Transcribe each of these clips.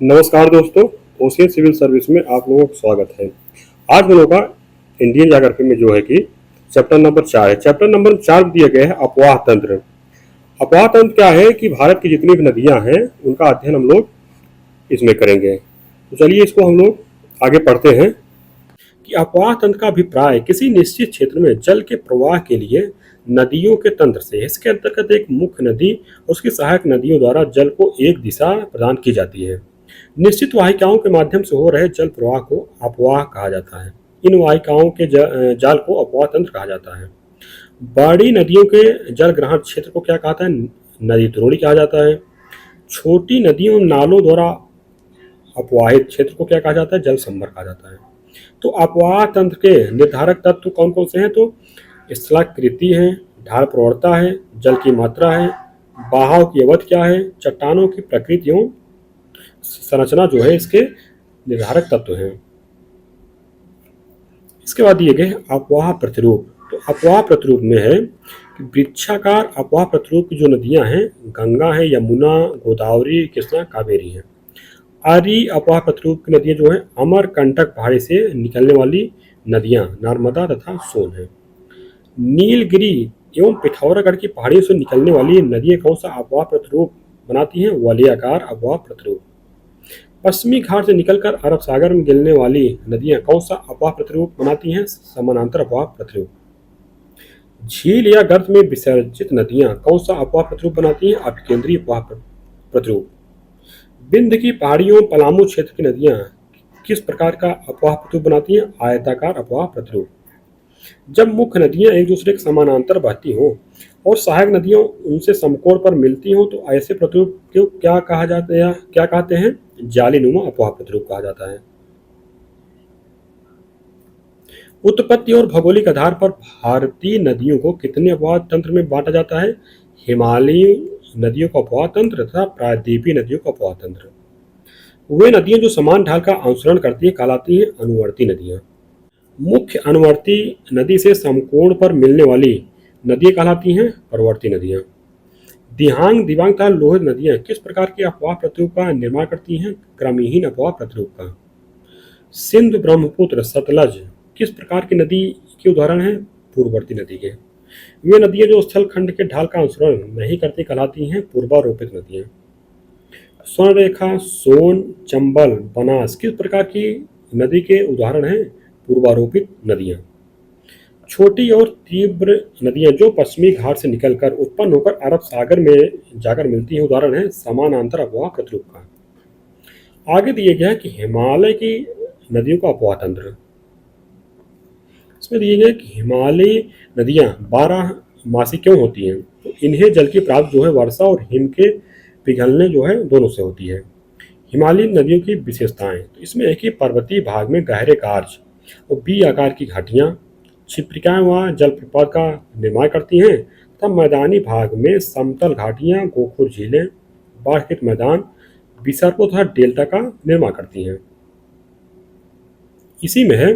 नमस्कार दोस्तों, ocean civil service में आप लोगों का स्वागत है। आज हम लोग का इंडियन ज्योग्राफी में जो है कि चैप्टर नंबर 4 है। चैप्टर नंबर 4 दिया गया है अपवाह तंत्र। अपवाह तंत्र क्या है कि भारत की जितनी भी नदियां हैं उनका अध्ययन हम लोग इसमें करेंगे। तो चलिए इसको हम लोग आगे पढ़ते हैं कि अपवाह तंत्र का अभिप्राय किसी निश्चित क्षेत्र में जल के प्रवाह के लिए नदियों के तंत्र से। इसके अंतर्गत एक मुख्य नदी और उसकी सहायक नदियों द्वारा जल को एक दिशा प्रदान की जाती है। निश्चित वाहिकाओं के माध्यम से हो रहे जल प्रवाह को अपवाह कहा जाता है। इन वाहिकाओं के जाल को अपवाह तंत्र कहा जाता है। बड़ी नदियों के जल ग्रहण क्षेत्र को क्या कहता है? नदी द्रोणी कहा जाता है। छोटी नदियों नालों द्वारा अपवाहित क्षेत्र को क्या कहा जाता है? जल संभर कहा जाता है। तो अपवाह तंत्र के निर्धारक तत्व कौन कौन से हैं? तो स्थलाकृति है, ढाल प्रवणता है, जल की मात्रा है, बहाव की अवधि क्या है, चट्टानों की प्रकृति एवं संरचना जो है इसके निर्धारक तत्व हैं। इसके बाद दिए गए अपवाह प्रतिरूप। तो अपवाह प्रतिरूप में है कि वृक्षाकार अपवाह प्रतिरूप की जो नदियां हैं गंगा है, यमुना, गोदावरी, कृष्णा, कावेरी है। आर्य अपवाह प्रतिरूप की नदियां जो है अमरकंटक पहाड़ी से निकलने वाली नदियां नर्मदा तथा सोन है। नीलगिरी एवं पिथौरागढ़ की पहाड़ियों से निकलने वाली नदियां कौन सा अपवाह प्रतिरूप बनाती हैं? वलयाकार अपवाह प्रतिरूप। पश्चिमी घाट से निकलकर अरब सागर में गिरने वाली नदियां कौन सा अपवाह प्रतिरूप बनाती हैं? समानांतर अपवाह प्रतिरूप। झील या गर्त में विसर्जित नदियां कौन सा अपवाह प्रतिरूप बनाती हैं? अपकेंद्रीय अपवाह प्रतिरूप। विंध्य की पहाड़ियों पलामू क्षेत्र की नदियां किस प्रकार का अपवाह प्रतिरूप बनाती हैं? आयताकार अपवाह प्रतिरूप। जब मुख्य नदियां एक दूसरे के समानांतर बहती हों और सहायक नदियां उनसे समकोण पर मिलती हों तो ऐसे प्रतिरूप को क्या कहा जाता है? क्या कहते हैं? जालीनुमा अपवाह प्रतिरूप कहा जाता है। उत्पत्ति और भौगोलिक आधार पर भारतीय नदियों को कितने अपवाह तंत्र में बांटा जाता है? हिमालयी नदियों का अपवाह तंत्र तथा प्रायद्वीपीय नदियों का अपवाह तंत्र। वे नदियां जो समान ढाल का अनुसरण करती है कहलाती हैं अनुवर्ती नदियां। मुख्य अनुवर्ती नदी से समकोण पर मिलने वाली नदियां कहलाती हैं प्रवर्ती नदियां। दिहांग, दिबांग तथा लोहित नदियां किस प्रकार के अपवाह प्रतिरूप का निर्माण करती हैं? क्रमहीन अपवाह प्रतिरूप का। सिंधु, ब्रह्मपुत्र, सतलज किस प्रकार की नदी के उदाहरण हैं? पूर्ववर्ती नदी के। वे नदियां जो स्थल खंड के ढाल का अनुसरण नहीं करती कहलाती हैं पूर्वारोपित नदियां। स्वर्णरेखा, सोन, चंबल, बनास किस प्रकार की नदी के उदाहरण हैं? पूर्वारोपित नदियां। छोटी और तीव्र नदियां जो पश्चिमी घाट से निकलकर उत्पन्न होकर अरब सागर में जाकर मिलती हैं उदाहरण है समानांतर अपवाह प्रतिरूप का। आगे दिए गया है कि हिमालय की नदियों का अपवाह तंत्र। इसमें दिए गए कि हिमालयी नदियां 12 मासी क्यों होती हैं? तो इन्हें जल की प्राप्ति जो है वर्षा और हिम के पिघलने जो है दोनों से होती है। हिमालयी नदियों की विशेषताएं तो इसमें है कि पर्वतीय भाग में गहरे कार्च और बी आकार की घाटियां, छिपरिकाएं वहाँ जलप्रपात का निर्माण करती हैं तथा मैदानी भाग में समतल घाटियां, गोखुर झीलें, बाढ़ मैदान, विसर्पों तथा डेल्टा का निर्माण करती हैं। इसी में है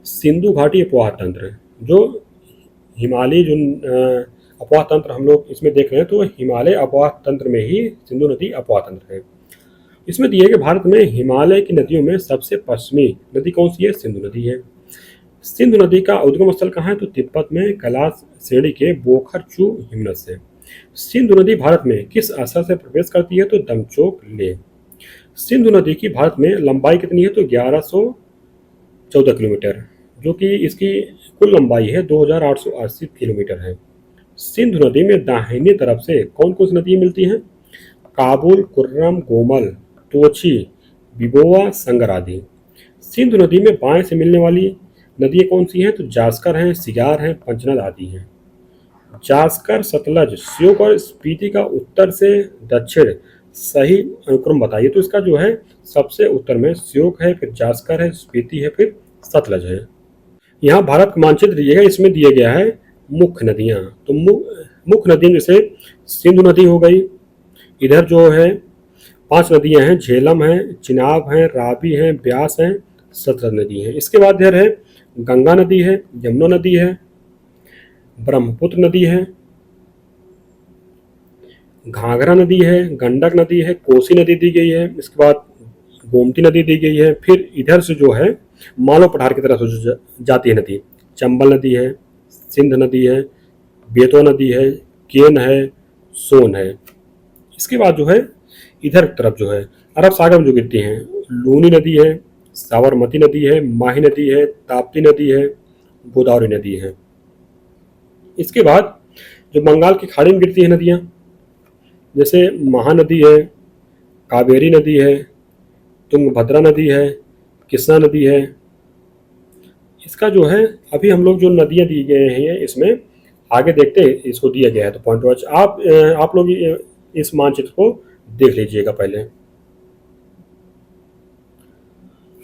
सिंधु घाटी अपवाह तंत्र। जो हिमालय जो अपवाह तंत्र हम लोग इसमें देख रहे हैं तो हिमालय अपवाह तंत्र में ही सिंधु नदी अपवाह तंत्र है। इसमें दिए गए भारत में हिमालय की नदियों में सबसे पश्चिमी नदी कौन सी है? सिंधु नदी है। सिंधु नदी का उद्गम स्थल कहाँ है? तो तिब्बत में कैलाश श्रेणी के बोखरचू हिमनद से। सिंधु नदी भारत में किस स्थल से प्रवेश करती है? तो दमचोक लेह। सिंधु नदी की भारत में लंबाई कितनी है? तो 1114 किलोमीटर, जो कि इसकी कुल लंबाई है 2880 किलोमीटर है। सिंधु नदी में दाहिनी तरफ से कौन कौन सी नदियाँ मिलती हैं? काबुल, कुर्रम, गोमल, तोची, बिबोवा, संगर आदि। सिंधु नदी में बाएं से मिलने वाली नदियाँ कौन सी हैं? तो जास्कर हैं, सिगार हैं, पंचनद आदि हैं। जास्कर, सतलज, श्योक और स्पीति का उत्तर से दक्षिण सही अनुक्रम बताइए। तो इसका जो है सबसे उत्तर में श्योक है, फिर जास्कर है, स्पीति है, फिर सतलज है। यहाँ भारत का मानचित्र दिएगा, इसमें दिया गया है मुख्य नदियाँ। तो मुख्य नदी जैसे सिंधु नदी हो गई, इधर जो है 5 नदियाँ हैं, झेलम है, चिनाब है, रावी है, ब्यास है, सतलज नदी है। इसके बाद इधर है गंगा नदी है, यमुना नदी है, ब्रह्मपुत्र नदी है, घाघरा नदी है, गंडक नदी है, कोसी नदी दी गई है। इसके बाद गोमती नदी दी गई है। फिर इधर से जो है मालव पठार की तरफ से जाती है नदी, चंबल नदी है, सिंध नदी है, बेतवा नदी है, केन है, सोन है। इसके बाद जो है इधर तरफ जो है अरब सागर में जो गिरती हैं, लूनी नदी है, साबरमती नदी है, माही नदी है, ताप्ती नदी है, गोदावरी नदी है। इसके बाद जो बंगाल की खाड़ी में गिरती है नदियाँ, जैसे महानदी है, कावेरी नदी है, तुंगभद्रा नदी है, कृष्णा नदी है। इसका जो है अभी हम लोग जो नदियाँ दी गए हैं इसमें आगे देखते हैं, इसको दिया गया है तो पॉइंट वाइज आप लोग इस मानचित्र को देख लीजिएगा पहले।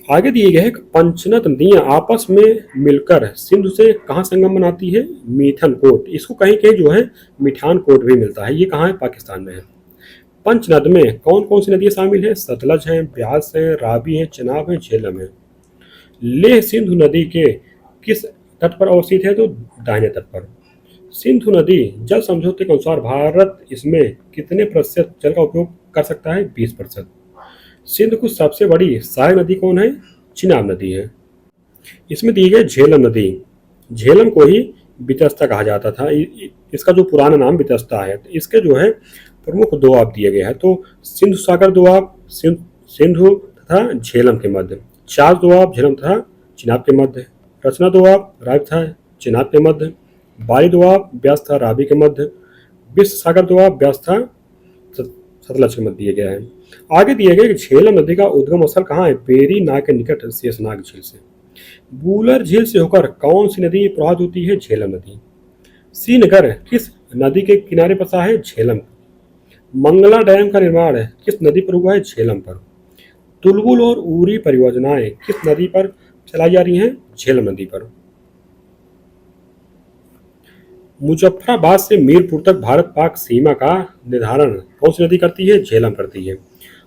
आगे दिए गए पंचनद नदियां आपस में मिलकर सिंधु से कहाँ संगम बनाती है, मीठन कोट। इसको कहीं कहीं जो है मिठान कोट भी मिलता है। ये कहाँ है, पाकिस्तान में है। पंचनद में कौन कौन सी नदियां शामिल है, सतलज है, ब्यास है, रावी है, चनाब है, झेलम है। लेह सिंधु नदी के किस तट पर अवस्थित है, तो दाहिने तट पर। सिंधु नदी जल समझौते के अनुसार भारत इसमें कितने प्रतिशत जल का उपयोग कर सकता है, 20%। सिंध की सबसे बड़ी सहायक नदी कौन है, चिनाब नदी है। इसमें दी गई झेलम नदी, झेलम को ही बितस्ता कहा जाता था। इसका जो पुराना नाम बितस्ता है। तो इसके जो है प्रमुख दोआब दिए गए हैं, तो सिंधु सागर दोआब सिंधु तथा झेलम के मध्य, चार दोआब झेलम तथा चिनाब के मध्य, रचना दोआब रावी तथा चिनाब के मध्य, बारी दोआब ब्यास तथा रावी के मध्य, विश्व सागर दोआब ब्यास तथा सतलज के मध्य दिए गए हैं। आगे दिए गए झेलम नदी का उद्गम स्थल कहाँ है, बेरी नाग के निकट शेषनाग झील से। बूलर झील से होकर कौन सी नदी प्रवाहित होती है, झेलम नदी। श्रीनगर किस नदी के किनारे बसा है, झेलम। मंगला डैम का निर्माण किस नदी पर हुआ है, झेलम पर। तुलबुल और उरी परियोजनाएं किस नदी पर चलाई जा रही हैं, झेलम नदी पर। मुजफ्फराबाद से मीरपुर तक भारत पाक सीमा का निर्धारण कौन सी नदी करती है, झेलम करती है।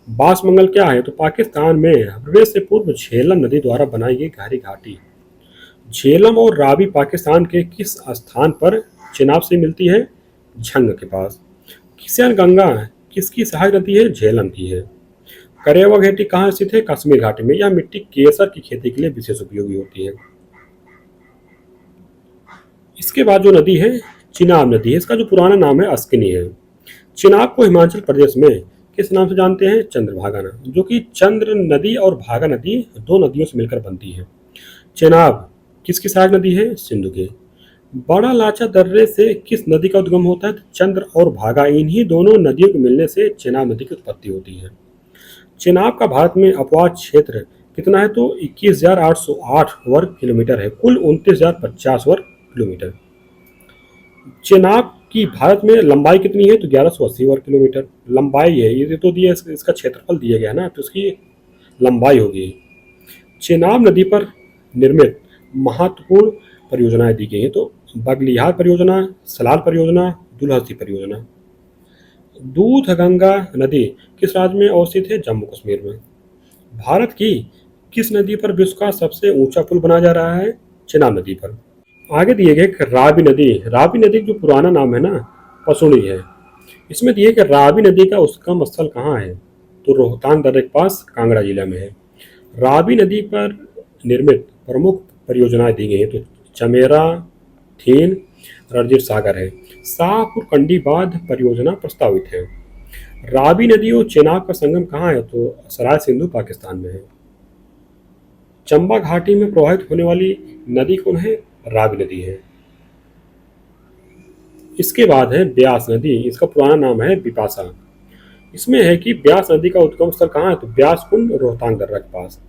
बासमंगल क्या है, तो पाकिस्तान में प्रवेश से पूर्व झेलम नदी द्वारा बनाई गई गहरी घाटी। झेलम और रावी पाकिस्तान के किस स्थान पर चिनाब से मिलती है, झंग के पास। किशन गंगा किसकी सहायक नदी है, झेलम की है। करेवा घाटी कहाँ स्थित है, कश्मीर घाटी में। यह मिट्टी केसर की खेती के लिए विशेष उपयोगी होती है। इसके बाद जो नदी है चिनाब नदी है। इसका जो पुराना नाम है अस्किनी है। चिनाब को हिमाचल प्रदेश में किस नाम से जानते हैं, चंद्रभागा नाम, जो कि चंद्र नदी और भागा नदी दो नदियों से मिलकर बनती है। चिनाब किसकी सहायक नदी है, सिंधु की। बड़ा लाचा दर्रे से किस नदी का उद्गम होता है, चंद्र और भागा। इन्हीं दोनों नदियों के मिलने से चिनाब नदी की उत्पत्ति होती है। चिनाब का भारत में अपवाद क्षेत्र कितना है, तो 21,808 वर्ग किलोमीटर है। कुल 29,050 वर्ग किलोमीटर। चिनाब की भारत में लंबाई कितनी है, तो 1180 वर्ग किलोमीटर लंबाई है। ये तो दिया, इसका क्षेत्रफल दिया गया ना, तो इसकी लंबाई होगी। चिनाब नदी पर निर्मित महत्वपूर्ण परियोजनाएं दी गई हैं, तो बगलिहार परियोजना, सलाल परियोजना, दुलहसी परियोजना। दूधगंगा नदी किस राज्य में अवस्थित है, जम्मू कश्मीर में। भारत की किस नदी पर विश्व का सबसे ऊंचा पुल बनाया जा रहा है, चिनाब नदी पर। आगे दिए गए रावी नदी। रावी नदी जो पुराना नाम है ना, पसुड़ी है। इसमें दिए कि रावी नदी का उद्गम स्थल कहाँ है, तो रोहतांग दर्रे के पास कांगड़ा जिला में है। रावी नदी पर निर्मित प्रमुख परियोजनाएं दी गई हैं, तो चमेरा, थीन, रणजीत सागर है। शाहपुर कंडी बांध परियोजना प्रस्तावित है। रावी नदी और चेनाब का संगम कहाँ है, तो सराय सिंधु पाकिस्तान में है। चंबा घाटी में प्रवाहित होने वाली नदी कौन है, रावी नदी है। इसके बाद है ब्यास नदी। इसका पुराना नाम है बिपाशा। इसमें है कि ब्यास नदी का उद्गम स्थल कहाँ है, तो ब्यास कुंड रोहतांग दर्रा के पास।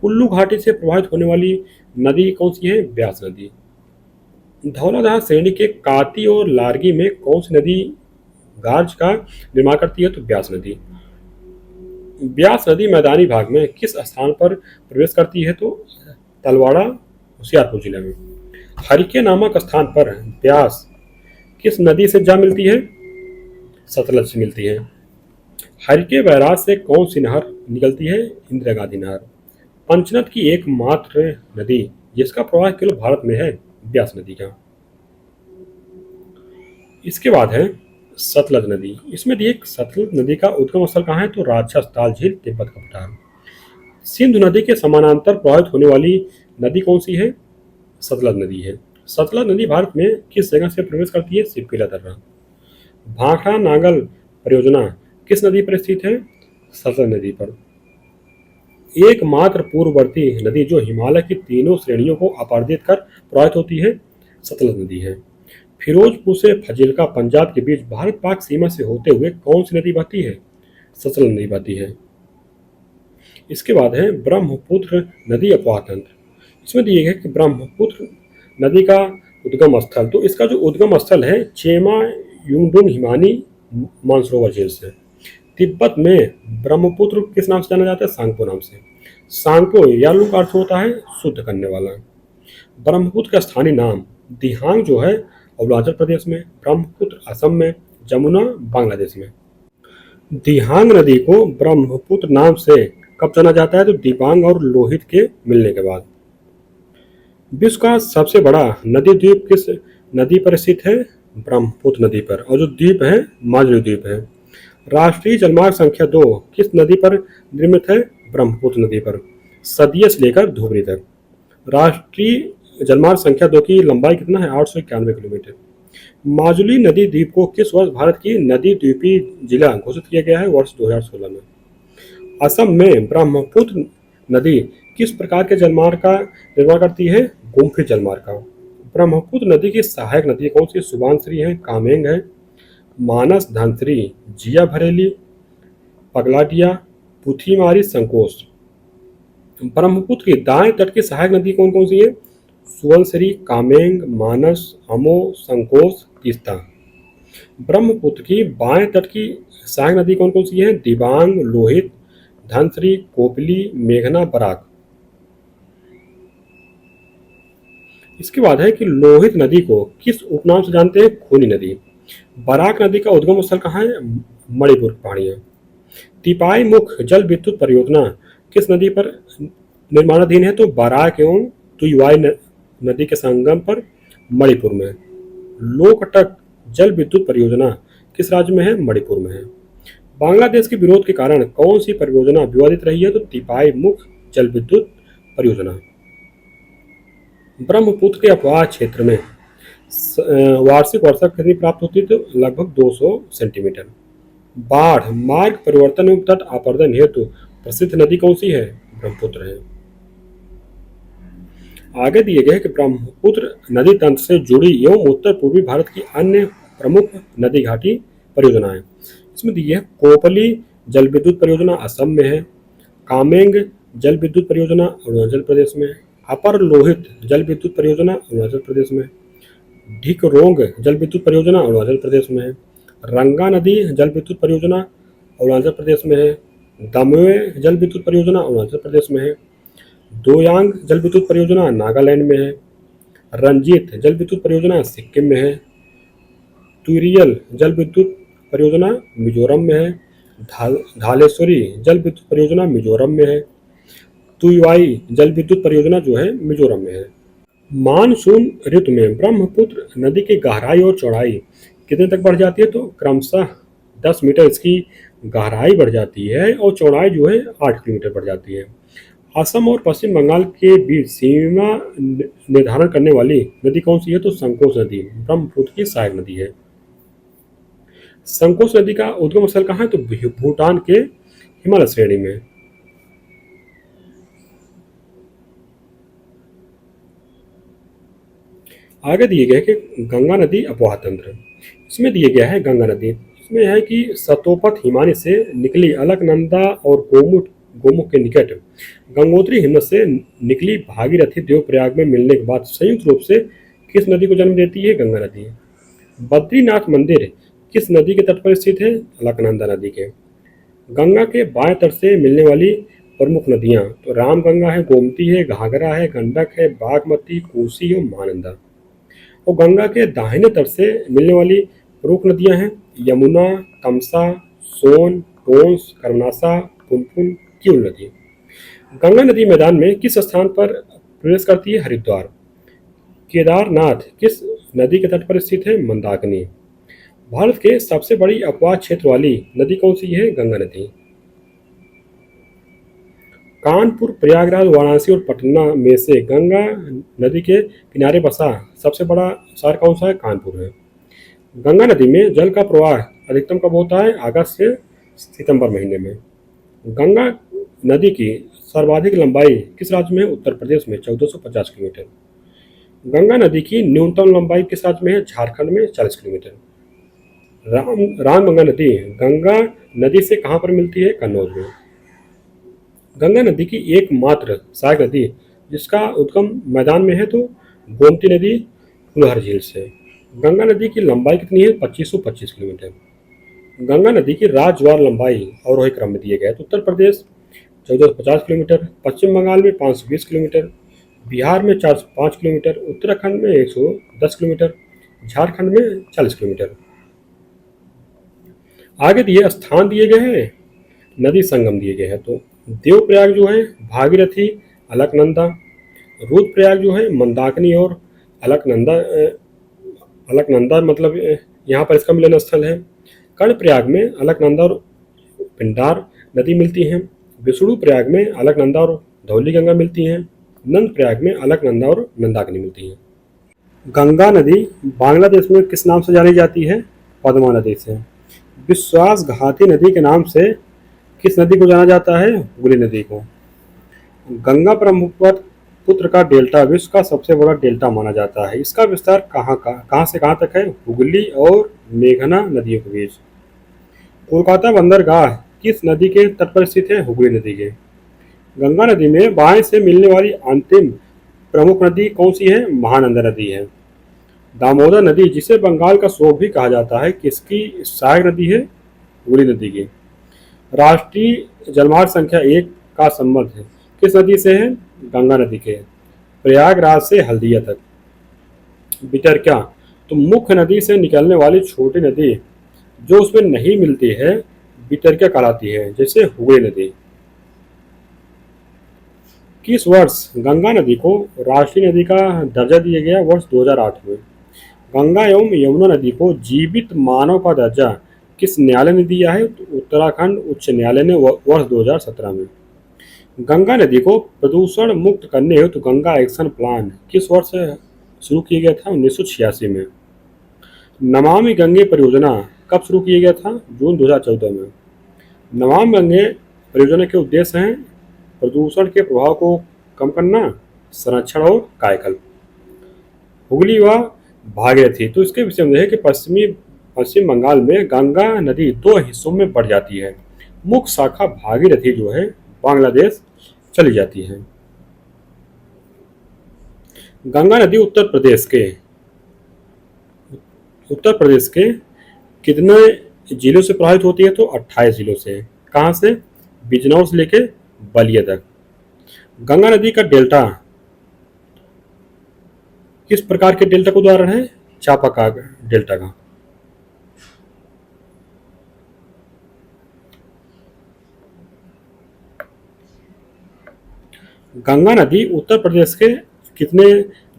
कुल्लू घाटी से प्रवाहित होने वाली नदी कौन सी है, ब्यास नदी। धौलाधार श्रेणी के काती और लारगी में कौन सी नदी गार्ज का निर्माण करती है, तो ब्यास नदी। ब्यास नदी मैदानी भाग में किस स्थान पर प्रवेश करती है, तो तलवाड़ा होशियारपुर जिले में। हरिके नामक स्थान पर ब्यास किस नदी से जा मिलती है, सतलज से मिलती है। हरिके बैराज से कौन सी नहर निकलती है, इंदिरा गांधी नहर। पंचनद की एकमात्र नदी जिसका प्रवाह केवल भारत में है, ब्यास नदी का। इसके बाद है सतलज नदी। इसमें दिए सतलज नदी का उद्गम स्थल कहाँ है, तो राजस्थान झील तिब्बत का पठार। सिंधु नदी के समानांतर प्रवाहित होने वाली नदी कौन सी है? सतलज नदी है। सतलज नदी भारत में किस जगह से प्रवेश करती है? सिपकिला दर्रा। भाखड़ा नांगल परियोजना किस नदी पर स्थित है? सतलज नदी पर। एकमात्र पूर्ववर्ती नदी जो हिमालय की तीनों श्रेणियों को अपारदित कर प्रवाहित होती है, सतलज नदी है। फिरोजपुर से फजीलका पंजाब के बीच भारत पाक सीमा से होते हुए कौन सी नदी बहती है? सतलज नदी बहती है। इसके बाद है ब्रह्मपुत्र नदी अफवाह तंत्र। इसमें दिए गए कि ब्रह्मपुत्र नदी का उद्गम स्थल, तो इसका जो उद्गम स्थल है चेमा युंगडुंग हिमानी मानसरोवर झील से। तिब्बत में ब्रह्मपुत्र किस नाम से जाना जाता है? सांगपो नाम से। सांगपो यालू का अर्थ होता है शुद्ध करने वाला। ब्रह्मपुत्र का स्थानीय नाम दिहांग जो है अरुणाचल प्रदेश में, ब्रह्मपुत्र असम में, जमुना बांग्लादेश में। दिहांग नदी को ब्रह्मपुत्र नाम से कब जाना जाता है? तो दिबांग और लोहित के मिलने के बाद। विश्व का सबसे बड़ा नदी द्वीप किस नदी पर स्थित है? ब्रह्मपुत्र नदी पर, और जो द्वीप है माजुली द्वीप है। राष्ट्रीय जलमार्ग संख्या 2 किस नदी पर निर्मित है? ब्रह्मपुत्र नदी पर, सदिया से लेकर धुबरी तक। राष्ट्रीय जलमार्ग संख्या 2 की लंबाई कितना है? 891 किलोमीटर। माजुली नदी द्वीप को किस वर्ष भारत की नदी द्वीपीय जिला घोषित किया गया है? वर्ष 2016 में। असम में ब्रह्मपुत्र नदी किस प्रकार के जलमार्ग का निर्माण करती है? गुम्फित जलमार्ग का। ब्रह्मपुत्र नदी की सहायक नदी कौन सी? सुबानश्री है, कामेंग है, मानस, धनश्री, जिया भरेली, पगलाडिया, पुथीमारी, संकोच। ब्रह्मपुत्र की दाएं तट की सहायक नदी कौन कौन सी है? सुवनश्री, कामेंग, मानस, अमो, संकोच, तीस्ता। ब्रह्मपुत्र की बाएं तट की सहायक नदी कौन कौन सी है? दिबांग, लोहित, धनश्री, कोपली, मेघना, बराक। इसके बाद है कि लोहित नदी को किस उपनाम से जानते हैं? खूनी नदी। बराक नदी का उद्गम स्थल कहाँ है? मणिपुर पहाड़ियाँ। तिपाई मुख जल विद्युत परियोजना किस नदी पर निर्माणाधीन है? तो बराक एवं तुईवाई नदी के संगम पर मणिपुर में। लोकटक जल विद्युत परियोजना किस राज्य में है? मणिपुर में है। बांग्लादेश के विरोध के कारण कौन सी परियोजना विवादित रही है? तो तिपाई मुख जल विद्युत परियोजना। ब्रह्मपुत्र के अपवाह क्षेत्र में वार्षिक वर्षा कितनी प्राप्त होती है? तो लगभग 200 सेंटीमीटर। बाढ़, मार्ग परिवर्तन एवं तट आपर्दन हेतु प्रसिद्ध नदी कौन सी है? ब्रह्मपुत्र है। आगे दिए गए कि ब्रह्मपुत्र नदी तंत्र से जुड़ी एवं उत्तर पूर्वी भारत की अन्य प्रमुख नदी घाटी परियोजनाएं। इसमें दी है कोपली जल विद्युत परियोजना असम में है, कामेंग जल विद्युत परियोजना अरुणाचल प्रदेश में, अपर लोहित जल विद्युत परियोजना अरुणाचल प्रदेश में, ढिकरोंग जल विद्युत परियोजना अरुणाचल प्रदेश में है, रंगा नदी जल विद्युत परियोजना अरुणाचल प्रदेश में है, दमोह जल विद्युत परियोजना अरुणाचल प्रदेश में है, दोयांग जल विद्युत परियोजना नागालैंड में है, रंजीत जल विद्युत परियोजना सिक्किम में है, तुरियल जल विद्युत परियोजना मिजोरम में है, धालेश्वरी जल विद्युत परियोजना मिजोरम में है, तुईवाई जल विद्युत परियोजना जो है मिजोरम में है। मानसून ऋतु में ब्रह्मपुत्र नदी की गहराई और चौड़ाई कितने तक बढ़ जाती है? तो क्रमशः 10 मीटर इसकी गहराई बढ़ जाती है और चौड़ाई जो है 8 किलोमीटर बढ़ जाती है। असम और पश्चिम बंगाल के बीच सीमा निर्धारण करने वाली नदी कौन सी है? तो संकोच नदी ब्रह्मपुत्र की सहायक नदी है। संकोच नदी का उद्गम स्थल कहाँ है? तो भूटान के हिमालय श्रेणी में। आगे दिए गए कि गंगा नदी अपवाह तंत्र। इसमें दिए गया है गंगा नदी, इसमें है कि सतोपथ हिमानी से निकली अलकनंदा और गोमुख के निकट गंगोत्री हिमनद से निकली भागीरथी देवप्रयाग में मिलने के बाद संयुक्त रूप से किस नदी को जन्म देती है? गंगा नदी। बद्रीनाथ मंदिर किस नदी के तट पर स्थित है? अलकनंदा नदी के। गंगा के बाएं तट से मिलने वाली प्रमुख नदियां तो रामगंगा है, गोमती है, घाघरा है, गंडक है, बागमती, कोसी और महानंदा। और गंगा के दाहिने तट से मिलने वाली प्रमुख नदियां हैं यमुना, तमसा, सोन, टोंस, कर्मनासा, पुनपुन, क्यूल नदी। गंगा नदी मैदान में किस स्थान पर प्रवेश करती है? हरिद्वार। केदारनाथ किस नदी के तट पर स्थित है? मंदाकिनी। भारत के सबसे बड़ी अपवाह क्षेत्र वाली नदी कौन सी है? गंगा नदी। कानपुर, प्रयागराज, वाराणसी और पटना में से गंगा नदी के किनारे बसा सबसे बड़ा शहर कौन सा है? कानपुर है। गंगा नदी में जल का प्रवाह अधिकतम कब होता है? अगस्त से सितंबर महीने में। गंगा नदी की सर्वाधिक लंबाई किस राज्य में है? उत्तर प्रदेश में 1450 किलोमीटर। गंगा नदी की न्यूनतम लंबाई किस राज्य में है? झारखंड में 40 किलोमीटर। रामगंगा नदी गंगा नदी से कहाँ पर मिलती है? कन्नौज में। गंगा नदी की एकमात्र सहायक नदी जिसका उद्गम मैदान में है तो गोमती नदी फुलहर झील से। गंगा नदी की लंबाई कितनी है? 2525 किलोमीटर। गंगा नदी की राज्यवार लंबाई अवरोही क्रम में दिए गए तो उत्तर प्रदेश 1450 किलोमीटर, पश्चिम बंगाल में 520 किलोमीटर, बिहार में 405 किलोमीटर, उत्तराखंड में 110 किलोमीटर, झारखंड में 40 किलोमीटर। आगे दिए स्थान दिए गए हैं, नदी संगम दिए गए हैं तो देवप्रयाग जो है भागीरथी अलकनंदा, रुद्रप्रयाग जो है मंदाकिनी और अलकनंदा अलकनंदा मतलब यहाँ पर इसका मिलन स्थल है। कर्णप्रयाग में अलकनंदा और पिंडार नदी मिलती हैं। विष्णु प्रयाग में अलकनंदा और धौली गंगा मिलती हैं। नंद प्रयाग में अलकनंदा और मंदाकिनी मिलती हैं। गंगा नदी बांग्लादेश में किस नाम से जानी जाती है? पद्मा नदी से। विश्वासघाती नदी के नाम से किस नदी को जाना जाता है? हुगली नदी को। गंगा ब्रह्मपुत्र का डेल्टा विश्व का सबसे बड़ा डेल्टा माना जाता है। इसका विस्तार कहाँ से कहाँ तक है? हुगली और मेघना नदियों के बीच। कोलकाता बंदरगाह किस नदी के तट पर स्थित है? हुगली नदी के। गंगा नदी में बाएं से मिलने वाली अंतिम प्रमुख नदी कौन सी है? महानंदा नदी है। दामोदर नदी जिसे बंगाल का शोक भी कहा जाता है किसकी सहायक नदी है? हुगली नदी की। राष्ट्रीय जलमार्ग संख्या 1 का संबंध है किस नदी से है? गंगा नदी के। प्रयागराज से हल्दिया तक। बिटरक्या तो मुख्य नदी से निकलने वाली छोटी नदी जो उसमें नहीं मिलती है बिटरक्या कहलाती है, जैसे हुगली नदी। किस वर्ष गंगा नदी को राष्ट्रीय नदी का दर्जा दिया गया? वर्ष 2008 में। गंगा एवं यमुना नदी को जीवित मानव का दर्जा किस न्यायालय ने दिया है? तो उत्तराखंड उच्च न्यायालय ने वर्ष 2017 में। गंगा नदी को प्रदूषण मुक्त करने हेतु गंगा एक्शन प्लान किस वर्ष शुरू किया गया था? 1986 में। नमामि गंगे परियोजना कब शुरू किया गया था? जून 2014 में। नमामि गंगे परियोजना के उद्देश्य हैं प्रदूषण के प्रभाव को कम करना, संरक्षण और कायाकल्प। हुगली व भागीरथी तो इसके विषय में है कि पश्चिम बंगाल में गंगा नदी 2 हिस्सों में बढ़ जाती है। मुख्य शाखा भागीरथी जो है बांग्लादेश चली जाती है। गंगा नदी उत्तर प्रदेश के कितने जिलों से प्रभावित होती है? तो 28 जिलों से। कहाँ से? बिजनौर से लेके बलिया तक। गंगा नदी का डेल्टा किस प्रकार के डेल्टा का उदाहरण है? चापाकार डेल्टा का। गंगा नदी उत्तर प्रदेश के कितने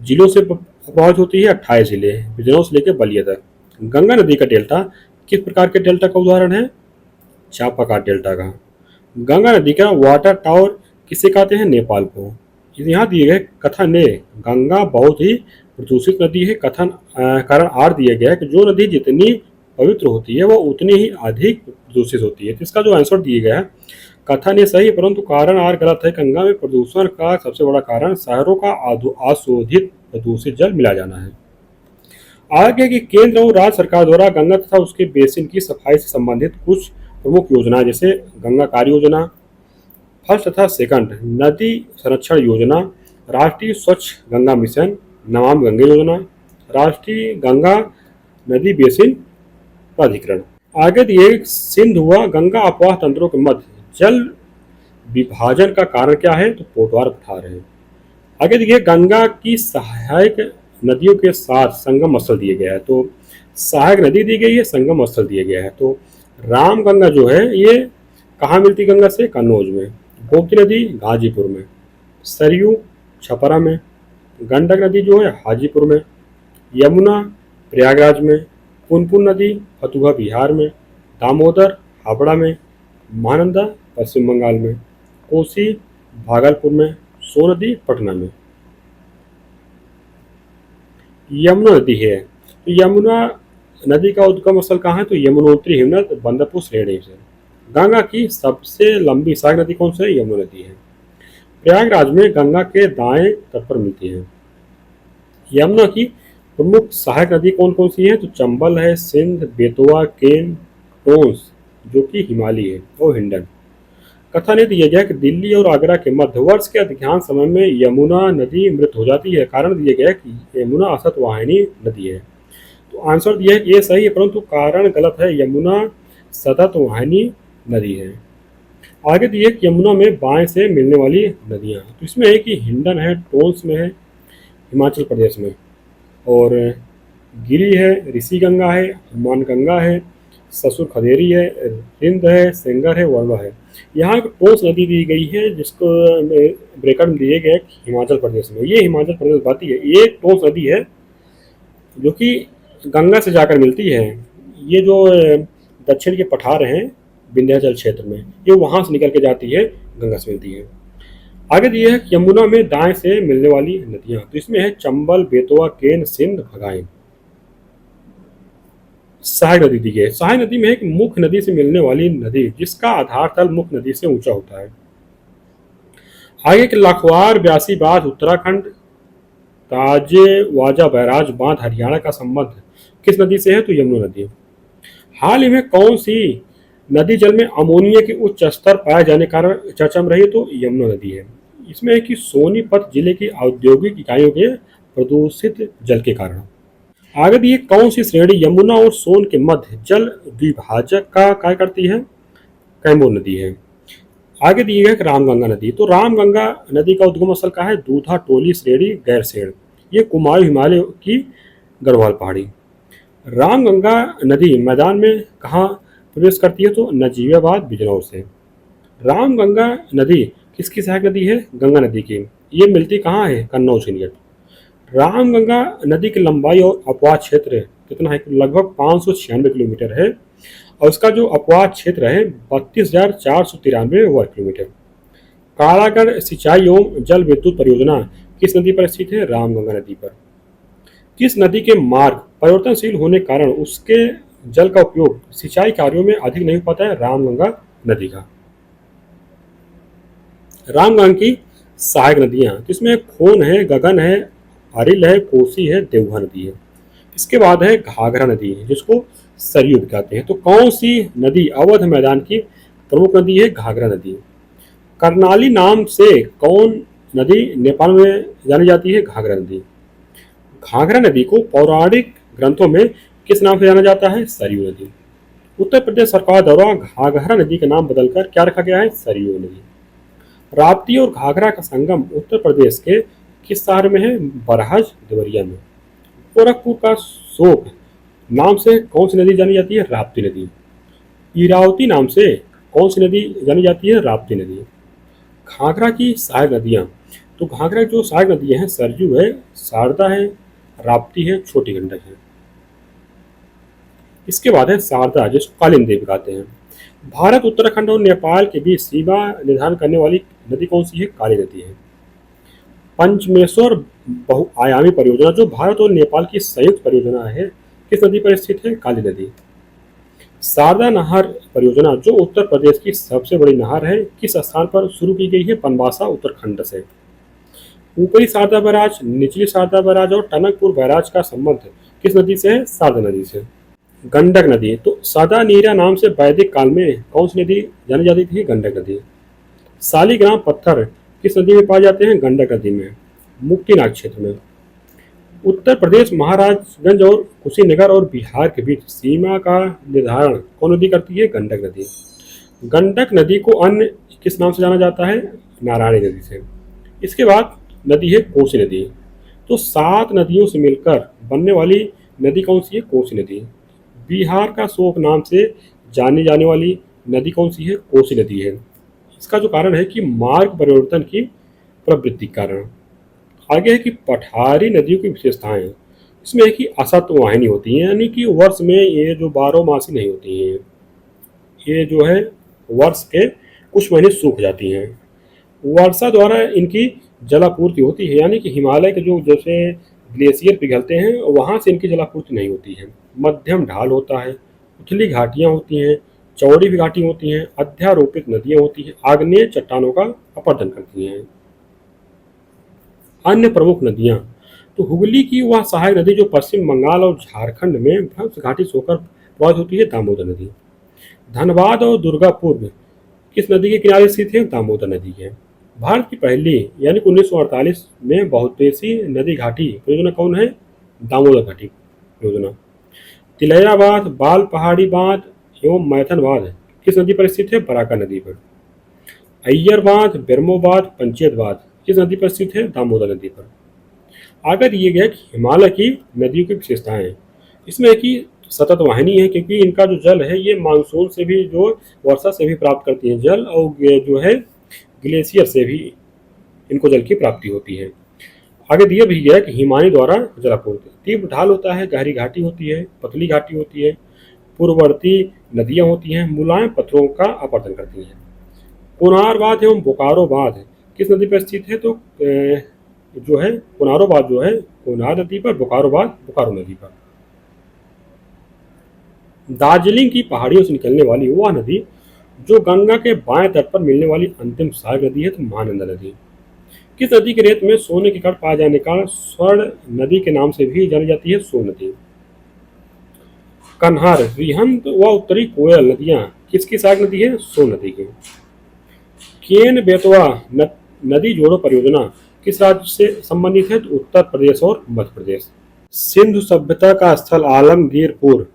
जिलों से प्रभावित होती है? 28 जिले, बिजनौर से लेकर बलिया तक। गंगा नदी का डेल्टा किस प्रकार के डेल्टा का उदाहरण है? चापाकार डेल्टा का। गंगा नदी का वाटर टावर किसे कहते हैं? नेपाल को। यहाँ दिए गए कथन ने गंगा बहुत ही प्रदूषित नदी है कथन कारण आर दिया गया है कि जो नदी जितनी पवित्र होती है वह उतनी ही अधिक प्रदूषित होती है। तो इसका जो आंसर दिया गया है कथन ये सही परंतु कारण आर गलत है। गंगा में प्रदूषण का सबसे बड़ा कारण शहरों का अशोधित प्रदूषित जल मिला जाना है। आगे की केंद्र और राज्य सरकार द्वारा गंगा तथा उसके बेसिन की सफाई से संबंधित कुछ प्रमुख योजना जैसे गंगा कार्य योजना, फर्स्ट तथा सेकंड नदी संरक्षण योजना, राष्ट्रीय स्वच्छ गंगा मिशन, नमामि गंगे योजना, राष्ट्रीय गंगा नदी बेसिन प्राधिकरण। आगे दिए सिंधु व गंगा अपवाह तंत्रों के मध्य जल विभाजन का कारण क्या है? तो पोटवार पठार है। आगे देखिए गंगा की सहायक नदियों के साथ संगम स्थल दिए गया है तो सहायक नदी दी गई है, संगम स्थल दिया गया है तो राम गंगा जो है ये कहाँ मिलती गंगा से? कन्नौज में। गोमती नदी गाजीपुर में, सरयू छपरा में, गंडक नदी जो है हाजीपुर में, यमुना प्रयागराज में, पुनपुन नदी फतुहा बिहार में, दामोदर हावड़ा में, महानंदा पश्चिम बंगाल में, कोसी भागलपुर में, सोन नदी पटना में। यमुना नदी है, तो यमुना नदी का उद्गम स्थल कहाँ है? तो यमुनोत्री हिमनद बंदरपुर श्रेणी से। गंगा की सबसे लंबी सहायक नदी कौन सी है? यमुना नदी है। प्रयागराज में गंगा के दाएं तट पर मिलती है। यमुना की प्रमुख सहायक नदी कौन कौन सी है? तो चंबल है, सिंध, बेतवा, केन, टोंस जो कि हिमालय है, और हिंडन। कथन ये दिया गया कि दिल्ली और आगरा के मध्य वर्ष के अधिकांश समय में यमुना नदी मृत हो जाती है। कारण दिया गया कि यमुना असत वाहिनी नदी है। तो आंसर दिया है कि ये सही है, परंतु कारण गलत है। यमुना सतत वाहिनी नदी है। आगे दिए कि यमुना में बाएं से मिलने वाली नदियां, तो इसमें है कि हिंडन है, टोंस में है हिमाचल प्रदेश में, और गिरी है, ऋषि गंगा है, हनुमान गंगा है, ससुर खदेरी है, रिंद है, सेंगर है, वर्मा है। यहाँ टोंस नदी दी गई है, जिसको ब्रेकअप दिए गए हिमाचल प्रदेश में। ये हिमाचल प्रदेश बाती है। ये टोंस नदी है जो कि गंगा से जाकर मिलती है। ये जो दक्षिण के पठार हैं विंध्याचल क्षेत्र में, ये वहां से निकल के जाती है, गंगा से मिलती है। आगे दिए है यमुना में दाएं से मिलने वाली नदियां, तो इसमें है चंबल, बेतवा, केन, सिंध, भगाइन। सहायक नदी दी है। सहायक नदी में एक मुख्य नदी से मिलने वाली नदी जिसका आधार तल मुख्य नदी से ऊंचा होता है। आगे के लखवार ब्यासी बांध उत्तराखंड, ताजे वाजा बैराज बांध हरियाणा का संबंध किस नदी से है? तो यमुना नदी। हाल ही में कौन सी नदी जल में अमोनिया के उच्च स्तर पाए जाने के कारण चर्चा में रही? तो यमुना नदी है। इसमें है कि सोनीपत जिले की औद्योगिक इकाइयों के प्रदूषित जल के कारण। आगे दिए कौन सी श्रेणी यमुना और सोन के मध्य जल द्विभाजक का कार्य करती है? कैमूर नदी है। आगे दिए गए रामगंगा नदी, तो रामगंगा नदी का उद्गम स्थल कहाँ है? दूधा टोली श्रेणी गैरसेन। ये कुमायूं हिमालय की गढ़वाल पहाड़ी। रामगंगा नदी मैदान में कहाँ प्रवेश करती है? तो नजीबाबाद बिजनौर से। रामगंगा नदी किसकी सहायक नदी है? गंगा नदी की। ये मिलती कहाँ है? कन्नौज के निकट। रामगंगा नदी की लंबाई और अपवाह क्षेत्र कितना है? लगभग 596 किलोमीटर है, और इसका जो अपवाह क्षेत्र है 32,493 वर्ग किलोमीटर। कालागढ़ सिंचाई एवं जल विद्युत परियोजना किस नदी पर स्थित है? रामगंगा नदी पर। किस नदी के मार्ग परिवर्तनशील होने के कारण उसके जल का उपयोग सिंचाई कार्यों में अधिक नहीं हो पाता है? रामगंगा नदी का। रामगंगा की सहायक नदियां, इसमें खोन है, गगन है, अरिल है, कोसी है, देवघा नदी है। इसके बाद है घाघरा नदी है, जिसको सरयू भी कहते हैं। तो कौन सी नदी अवध मैदान की प्रमुख नदी है? घाघरा नदी। करनाली नाम से कौन नदी नेपाल में जानी जाती है? घाघरा नदी। घाघरा नदी को पौराणिक ग्रंथों में किस नाम से जाना जाता है? सरयू नदी। उत्तर प्रदेश सरकार द्वारा घाघरा नदी का नाम बदलकर क्या रखा गया है? सरयू नदी। राप्ती और घाघरा का संगम उत्तर प्रदेश के किस शहर में है? बरहज देवरिया में। गोरखपुर का शोक नाम से कौन सी नदी जानी जाती है? राप्ती नदी। इरावती नाम से कौन सी नदी जानी जाती है? राप्ती नदी। घाघरा की सहायक नदियां, तो घाघरा की जो सहायक नदियां हैं सरयू है, शारदा है, राप्ती है, छोटी गंडक है। इसके बाद है शारदा, जिसको कालिंदी देवी कहते हैं। भारत, उत्तराखंड और नेपाल के बीच सीमा निर्धारण करने वाली नदी कौन सी है? काली नदी है। पंचमेश्वर बहुआयामी परियोजना जो भारत और नेपाल की संयुक्त परियोजना है, किस नदी पर स्थित है? काली नदी। शारदा नहर परियोजना जो उत्तर प्रदेश की सबसे बड़ी नहर है, किस स्थान पर शुरू की गई है? बनवासा, उत्तराखंड से। ऊपरी शारदा बैराज, निचली शारदा बैराज और टनकपुर बैराज का संबंध किस नदी से है? शारदा नदी से। गंडक नदी, तो सदा नीरा नाम से वैदिक काल में कौन सी नदी जानी जाती थी? गंडक नदी। शालिग्राम पत्थर किस नदी में पाए जाते हैं? गंडक नदी में, मुक्तिनाथ क्षेत्र में। उत्तर प्रदेश, महाराजगंज और कुशीनगर और बिहार के बीच सीमा का निर्धारण कौन नदी करती है? गंडक नदी। गंडक नदी को अन्य किस नाम से जाना जाता है? नारायणी नदी से। इसके बाद नदी है कोसी नदी। तो 7 नदियों से मिलकर बनने वाली नदी कौन सी है? कोसी नदी। बिहार का शोक नाम से जानी जाने वाली नदी कौन सी है? कोसी नदी है। इसका जो कारण है कि मार्ग परिवर्तन की प्रवृत्ति के कारण। आगे है कि पठारी नदियों की विशेषताएं, इसमें है कि असत वाहिनी होती हैं, यानी कि वर्ष में ये जो 12 मासी नहीं होती हैं, ये जो है वर्ष के कुछ महीने सूख जाती हैं। वर्षा द्वारा इनकी जलापूर्ति होती है, यानी कि हिमालय के जो जैसे ग्लेशियर पिघलते हैं वहाँ से इनकी जलापूर्ति नहीं होती है। मध्यम ढाल होता है, उथली घाटियाँ होती हैं, चौड़ी भी घाटी होती हैं, अध्यारोपित नदियाँ होती हैं, आग्नेय चट्टानों का अपरदन करती हैं। अन्य प्रमुख नदियाँ, तो हुगली की वह सहायक नदी जो पश्चिम बंगाल और झारखंड में भ्रंश घाटी से होकर प्रवाहित होती है, दामोदर नदी। धनबाद और दुर्गापुर में किस नदी के किनारे स्थित है? दामोदर नदी है। भारत की पहली यानी कि 1948 में बहुउद्देशीय नदी घाटी परियोजना कौन है? दामोदर घाटी परियोजना। तिलैया बांध, बाल पहाड़ी बांध एवं मैथन बांध किस नदी पर स्थित है? बराका नदी पर। अय्यर बांध, बेरमो बांध, पंचेत बांध किस नदी पर स्थित है? दामोदर नदी पर। आगे दिए गए कि हिमालय की नदियों की विशेषताएं, इसमें है कि सतत वाहिनी है, क्योंकि इनका जो जल है ये मानसून से भी, जो वर्षा से भी प्राप्त करती है जल, और ये जो है ग्लेशियर से भी इनको जल की प्राप्ति होती है। आगे दिया भी गया कि हिमानी द्वारा जलापूर्ति, तीव्र ढाल होता है, गहरी घाटी होती है, पतली घाटी होती है, पूर्ववर्ती नदियां होती हैं, मुलायम पत्थरों का अपरदन करती हैं। कोनार बांध एवं बोकारो बांध किस नदी पर स्थित है? तो जो है कोनारो बांध जो है कोनार नदी पर, बोकारो बांध बोकारो नदी पर। दार्जिलिंग की पहाड़ियों से निकलने वाली वह नदी जो गंगा के बाएं तट पर मिलने वाली अंतिम सहायक नदी है, तो महानंदा नदी। किस नदी के रेत में सोने के कण पाए जाने का स्वर्ण नदी के नाम से भी जानी जाती है? सोन नदी। कन्हार, रिहंद व उत्तरी कोयल नदियां किसकी सहायक नदी है? सोन नदी की। केन बेतवा नदी जोड़ो परियोजना किस राज्य से संबंधित है? तो उत्तर प्रदेश और मध्य प्रदेश। सिंधु सभ्यता का स्थल आलमगीरपुर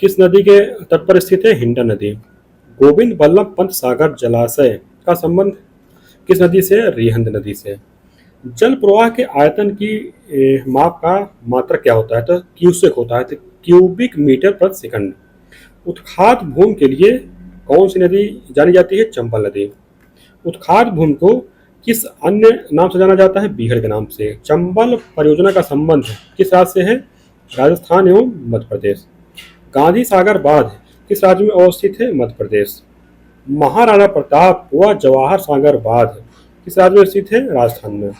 किस नदी के तट पर स्थित है? हिंडन नदी। गोविंद बल्लभ पंत सागर जलाशय का संबंध किस नदी से? रिहंद नदी से। जल प्रवाह के आयतन की माप का मात्रक क्या होता है? तो क्यूसेक होता है, तो क्यूबिक मीटर प्रति सेकंड। उत्खात भूमि के लिए कौन सी नदी जानी जाती है? चंबल नदी। उत्खात भूमि को किस अन्य नाम से जाना जाता है? बीहड़ के नाम से। चंबल परियोजना का संबंध किस राज्य से है? राजस्थान एवं मध्य प्रदेश। गांधी सागर बांध किस राज्य में अवस्थित है? मध्य प्रदेश। महाराणा प्रताप व जवाहर सागर बांध किस राज्य में स्थित है? राजस्थान में।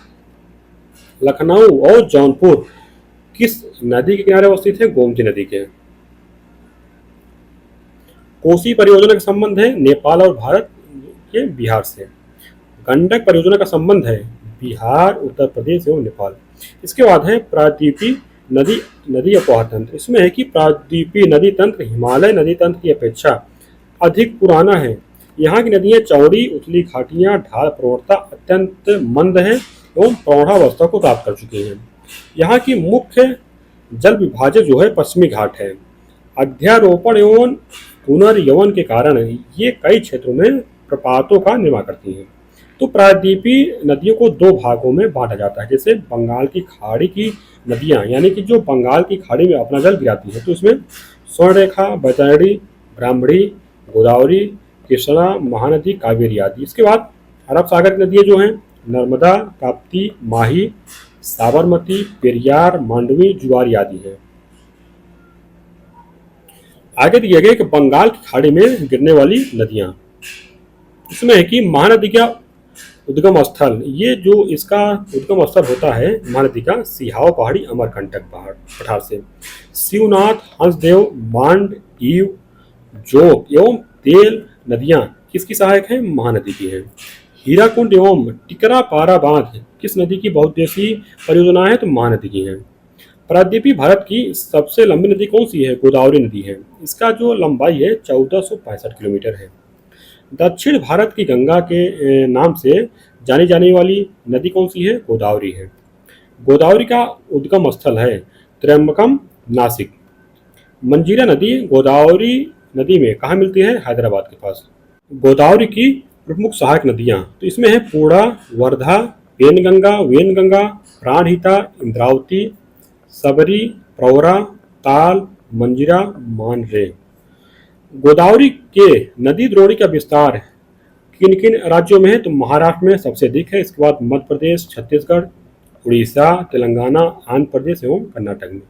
लखनऊ और जौनपुर किस नदी के किनारे अवस्थित है? गोमती नदी के। कोसी परियोजना का संबंध है नेपाल और भारत के बिहार से। गंडक परियोजना का संबंध है बिहार, उत्तर प्रदेश एवं नेपाल। इसके बाद है प्रायद्वीपीय नदी अफवाह तंत्र। इसमें है कि प्रायद्वीपीय नदी तंत्र हिमालय नदी तंत्र की अपेक्षा अधिक पुराना है। यहाँ की नदियाँ चौड़ी, उथली घाटियाँ, ढाल प्रवणता अत्यंत मंद है एवं प्रौढ़ावस्था को प्राप्त कर चुकी हैं। यहाँ की मुख्य जल विभाजक जो है पश्चिमी घाट है। अध्यारोपण एवं पुनर्यवन के कारण ये कई क्षेत्रों में प्रपातों का निर्माण करती हैं। तो प्रायद्वीपीय नदियों को दो भागों में बांटा जाता है। जैसे बंगाल की खाड़ी की नदियां, यानी कि जो बंगाल की खाड़ी में अपना जल गिराती है, तो इसमें स्वर्णरेखा, बैतरणी, ब्राह्मणी, गोदावरी, कृष्णा, महानदी, कावेरी आदि। इसके बाद अरब सागर की नदियां जो हैं नर्मदा, ताप्ती, माही, साबरमती, पेरियार, मांडवी, जुआरी आदि हैं। आगे दिए गए कि बंगाल की खाड़ी में गिरने वाली नदियां, इसमें है कि महानदी का उद्गम स्थल, ये जो इसका उद्गम स्थल होता है महानदी का, सिहाव पहाड़ी अमरकंटक पठार से। शिवनाथ, हंसदेव, मांड, ईव, जोग एवं तेल नदियां किसकी सहायक हैं? महानदी की हैं। हीराकुंड एवं टिकरा पारा बांध किस नदी की बहुउद्देशीय परियोजना है? तो महानदी की हैं। प्रायद्वीपीय भारत की सबसे लंबी नदी कौन सी है? गोदावरी नदी है। इसका जो लंबाई है 1465 किलोमीटर है। दक्षिण भारत की गंगा के नाम से जानी जाने वाली नदी कौन सी है? गोदावरी है। गोदावरी का उद्गम स्थल है त्र्यंबकम, नासिक। मंजीरा नदी गोदावरी नदी में कहाँ मिलती है? हैदराबाद के पास। गोदावरी की प्रमुख सहायक नदियाँ, तो इसमें है पूर्णा, वर्धा, वेनगंगा, प्राणहिता, इंद्रावती, सबरी, प्रवरा, ताल, मंजीरा, मानरे। गोदावरी के नदी द्रोणी का विस्तार किन किन राज्यों में है? तो महाराष्ट्र में सबसे अधिक है। इसके बाद मध्य प्रदेश, छत्तीसगढ़, उड़ीसा, तेलंगाना, आंध्र प्रदेश एवं कर्नाटक में।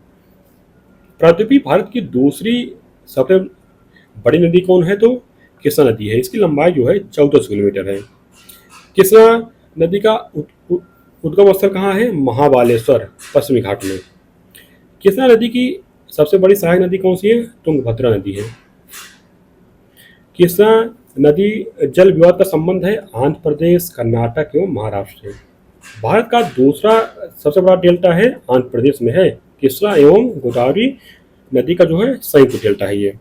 प्रायद्वीपीय भारत की दूसरी सबसे बड़ी नदी कौन है? तो कृष्णा नदी है। इसकी लंबाई जो है 1400 किलोमीटर है। कृष्णा नदी का उद्गम स्थल कहाँ है? महाबालेश्वर पश्चिमी घाट में। कृष्णा नदी की सबसे बड़ी सहायक नदी कौन सी है? तुंगभद्रा नदी है। कृष्णा नदी जल विवाद का संबंध है आंध्र प्रदेश, कर्नाटक एवं महाराष्ट्र से। भारत का दूसरा सबसे बड़ा डेल्टा है आंध्र प्रदेश में है। कृष्णा एवं गोदावरी नदी का जो है संयुक्त डेल्टा है ये।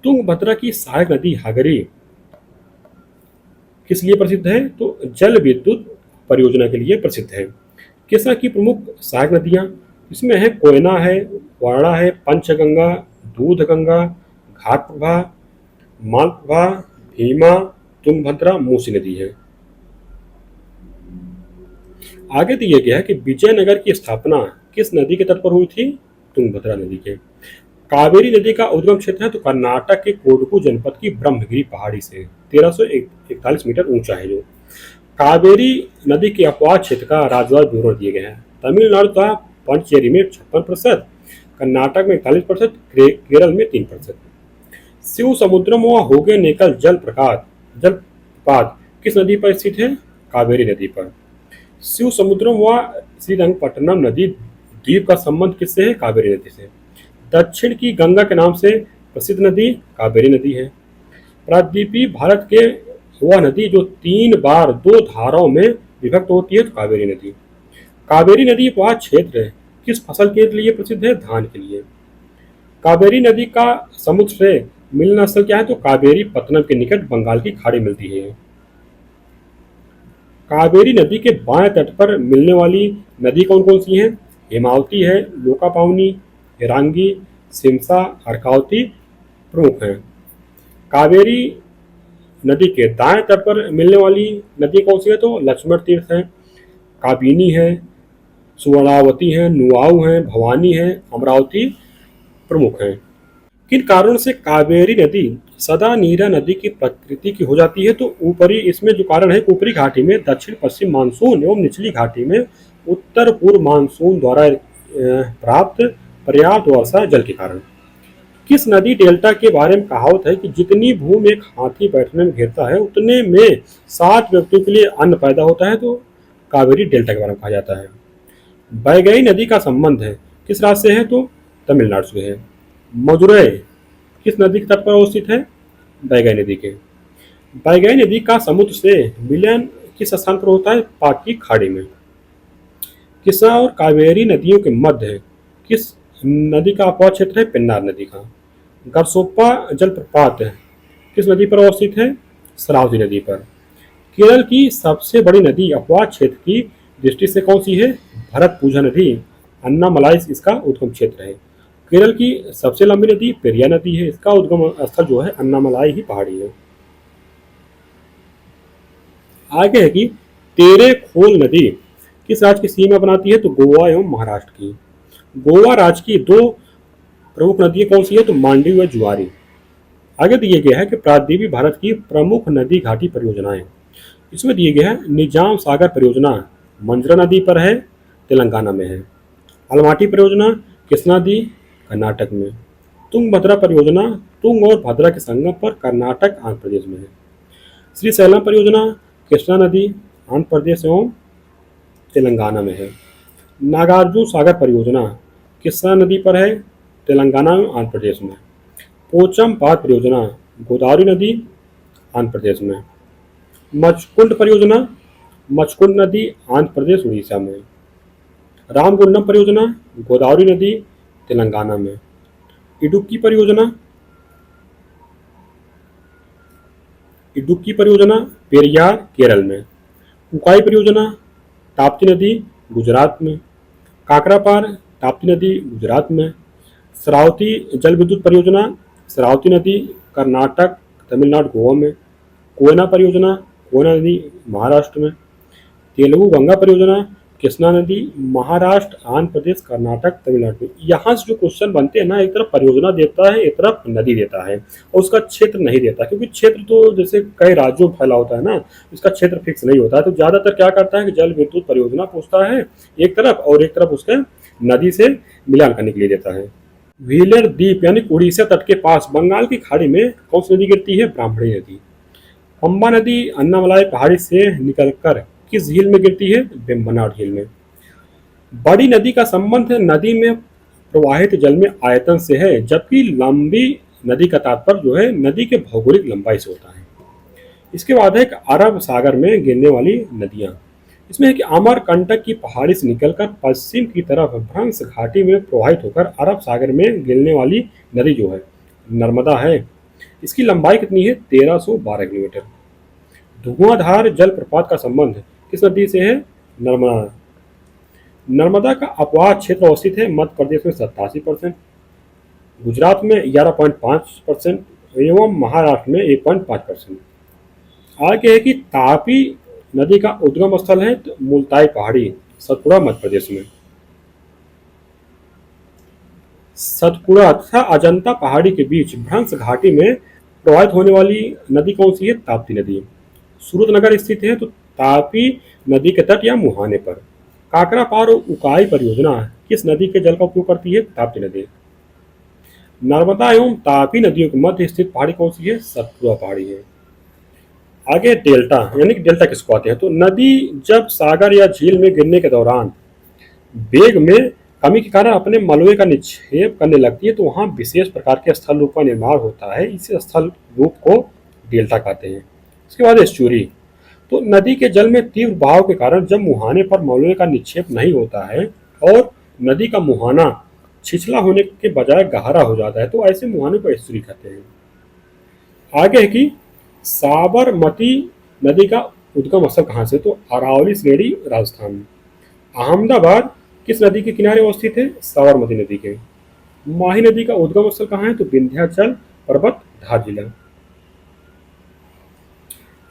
तुंगभद्रा की सहायक नदी हागरी किस लिए प्रसिद्ध है? तो जल विद्युत परियोजना के लिए प्रसिद्ध है। कृष्णा की प्रमुख सहायक नदियां इसमें है कोयना है, वारणा है, पंचगंगा, दूधगंगा, घाटप्रभा, मालप्रभा, भीमा, तुंगभद्रा, मूसी नदी है। आगे दिया गया है कि विजयनगर की स्थापना किस नदी के तट पर हुई थी? तुंगभद्रा नदी के। कावेरी नदी का उद्गम क्षेत्र है तो कर्नाटक के कोडगु जनपद की ब्रह्मगिरी पहाड़ी से 1341 मीटर ऊंचा है जो। कावेरी नदी के अपवाद क्षेत्र का राज्यवार विवरण दिए गए हैं। तमिलनाडु का पंचेरी में 56%, कर्नाटक में 41%, केरल में 3%। शिव समुद्रम व होगेनेकल जलप्रपात किस नदी पर स्थित है? कावेरी नदी पर। शिव समुद्रम व श्रीरंगपट्टनम नदी द्वीप का संबंध किससे है? कावेरी नदी से। दक्षिण की गंगा के नाम से प्रसिद्ध नदी कावेरी नदी है। प्रायद्वीपीय भारत के वह नदी जो 3 बार 2 धाराओं में विभक्त होती है तो कावेरी नदी। कावेरी नदी वह क्षेत्र किस फसल के लिए प्रसिद्ध है? धान के लिए। कावेरी नदी का समुद्र से मिलन स्थल क्या है? तो कावेरी पत्तनम के निकट बंगाल की खाड़ी मिलती है। कावेरी नदी के बाएं तट पर मिलने वाली नदी कौन कौन सी हैं? हेमावती है, लोकापावनी, हिरांगी, सिमसा, अर्कावती प्रमुख हैं। कावेरी नदी के दाएं तट पर मिलने वाली नदी कौन सी है? तो लक्ष्मण तीर्थ है, काबिनी है, सुवर्णावती है, नुआऊ है, भवानी है, अमरावती प्रमुख हैं। किन कारणों से कावेरी नदी सदा नीरा नदी की प्रकृति की हो जाती है? तो ऊपरी इसमें जो कारण है, ऊपरी घाटी में दक्षिण पश्चिम मानसून एवं निचली घाटी में उत्तर पूर्व मानसून द्वारा प्राप्त पर्याप्त वर्षा जल के कारण। किस नदी डेल्टा के बारे में कहावत है कि जितनी भूमि एक हाथी बैठने में घेरता है उतने में 60 व्यक्तियों के लिए अन्न पैदा होता है, तो कावेरी डेल्टा के बारे में कहा जाता है। बैगई नदी का संबंध है किस राज्य से है? तो तमिलनाडु से है। मदुरै किस नदी के तट पर अवस्थित है? बैगई नदी के। बैगई नदी का समुद्र से विलयन किस स्थान पर होता है? पाक की खाड़ी में। कृष्णा और कावेरी नदियों के मध्य किस नदी का अपवाद क्षेत्र है? पेन्नार नदी का। गरसोप्पा जलप्रपात किस नदी पर अवस्थित है? शरावती नदी पर। केरल की सबसे बड़ी नदी अपवाद क्षेत्र की दृष्टि से कौन सी है? भरतपुझा नदी, अन्नामलाई इसका उद्गम क्षेत्र है। केरल की सबसे लंबी नदी पेरिया नदी है, इसका उद्गम स्थल जो है अन्नामलाई ही पहाड़ी है। आगे है कि तेरेखोल नदी किस राज्य की सीमा बनाती है? तो गोवा एवं महाराष्ट्र की। गोवा राज्य की 2 प्रमुख नदियां कौन सी है? तो मांडवी व जुआरी। आगे दिए गया है कि प्रायद्वीपीय भारत की प्रमुख नदी घाटी परियोजनाएं। इसमें दिए गए हैं निजाम सागर परियोजना मंजरा नदी पर है, तेलंगाना में है। अलमाटी परियोजना कृष्णा नदी कर्नाटक में। तुंगभद्रा परियोजना तुंग और भद्रा के संगम पर कर्नाटक आंध्र प्रदेश में है। श्रीशैलम परियोजना कृष्णा नदी आंध्र प्रदेश एवं तेलंगाना में है। नागार्जुन सागर परियोजना कृष्णा नदी पर है, तेलंगाना एवं आंध्र प्रदेश में। पोचम पाट परियोजना गोदावरी नदी आंध्र प्रदेश में। मचकुंड परियोजना मचकुंड नदी आंध्र प्रदेश उड़ीसा में। रामगुंडम परियोजना गोदावरी नदी तेलंगाना में। इडुक्की परियोजना पेरियार केरल में। उकाई परियोजना ताप्ती नदी गुजरात में। काकरापार ताप्ती नदी गुजरात में। शरावती जल विद्युत परियोजना शरावती नदी कर्नाटक तमिलनाडु गोवा में। कोयना परियोजना कोयना नदी महाराष्ट्र में। तेलुगु गंगा परियोजना कृष्णा नदी महाराष्ट्र आंध्र प्रदेश कर्नाटक तमिलनाडु में। यहाँ से जो क्वेश्चन बनते हैं ना, एक तरफ परियोजना देता है, एक तरफ नदी देता है और उसका क्षेत्र नहीं देता, क्योंकि क्षेत्र तो जैसे कई राज्यों में फैला होता है ना, इसका क्षेत्र फिक्स नहीं होता है। तो ज्यादातर क्या करता है कि जल विद्युत परियोजना पूछता है एक तरफ और एक तरफ उसके नदी से मिलान करने के लिए देता है। व्हीलर द्वीप यानी उड़ीसा तट के पास बंगाल की खाड़ी में कौन सी नदी गिरती है? ब्राह्मणी नदी। पंबा नदी अन्नामलाई पहाड़ी से निकलकर किस झील में गिरती है? वेम्बनाड झील में। बड़ी नदी का संबंध नदी में प्रवाहित जल में आयतन से है, जबकि लंबी नदी का तात्पर्य जो है नदी के भौगोलिक लंबाई से होता है। इसके बाद है कि अरब सागर में गिरने वाली नदियां। इसमें है कि अमरकंटक की पहाड़ी से निकलकर पश्चिम की तरफ भ्रंश घाटी में प्रवाहित होकर अरब सागर में गिरने वाली नदी जो है नर्मदा है। इसकी लंबाई कितनी है? 1312 किलोमीटर। धुआंधार जलप्रपात का संबंध किस नदी से है? नर्मदा। नर्मदा का अपवाह क्षेत्र अवस्थित है मध्य प्रदेश में 87%, गुजरात में 11.5% एवं महाराष्ट्र में 1.5%। आगे है कि तापी नदी का उद्गम स्थल है तो मुल्ताई पहाड़ी, सतपुड़ा मध्य प्रदेश में। सतपुड़ा तथा अजंता पहाड़ी के बीच भ्रंश घाटी में प्रवाहित होने वाली नदी कौन सी है? ताप्ती नदी। सूरतनगर स्थित है तो तापी नदी के तट या मुहाने पर। काकरा पार और उकाई परियोजना किस नदी के जल का उपयोग करती है? ताप्ती नदी। नर्मदा एवं तापी नदियों के मध्य स्थित पहाड़ी कौन सी है? सतपुड़ा पहाड़ी है। आगे डेल्टा, यानी कि डेल्टा किसको कहते हैं? तो नदी जब सागर या झील में गिरने के दौरान वेग में कमी के कारण अपने मलबे का निक्षेप करने लगती है तो वहाँ विशेष प्रकार के स्थल रूप का निर्माण होता है। इस स्थल रूप को डेल्टा कहते हैं। इसके बाद एस्चुरी, तो नदी के जल में तीव्र बहाव के कारण जब मुहाने पर मलबे का निक्षेप नहीं होता है और नदी का मुहाना छिछला होने के बजाय गहरा हो जाता है तो ऐसे मुहाने को एस्चुरी कहते हैं। आगे है कि साबरमती नदी का उद्गम स्थल कहाँ से? तो अरावली श्रेणी राजस्थान में। अहमदाबाद किस नदी के किनारे अवस्थित है? साबरमती नदी के। माही नदी का उद्गम स्थल कहाँ है? तो विंध्याचल पर्वत धार जिला।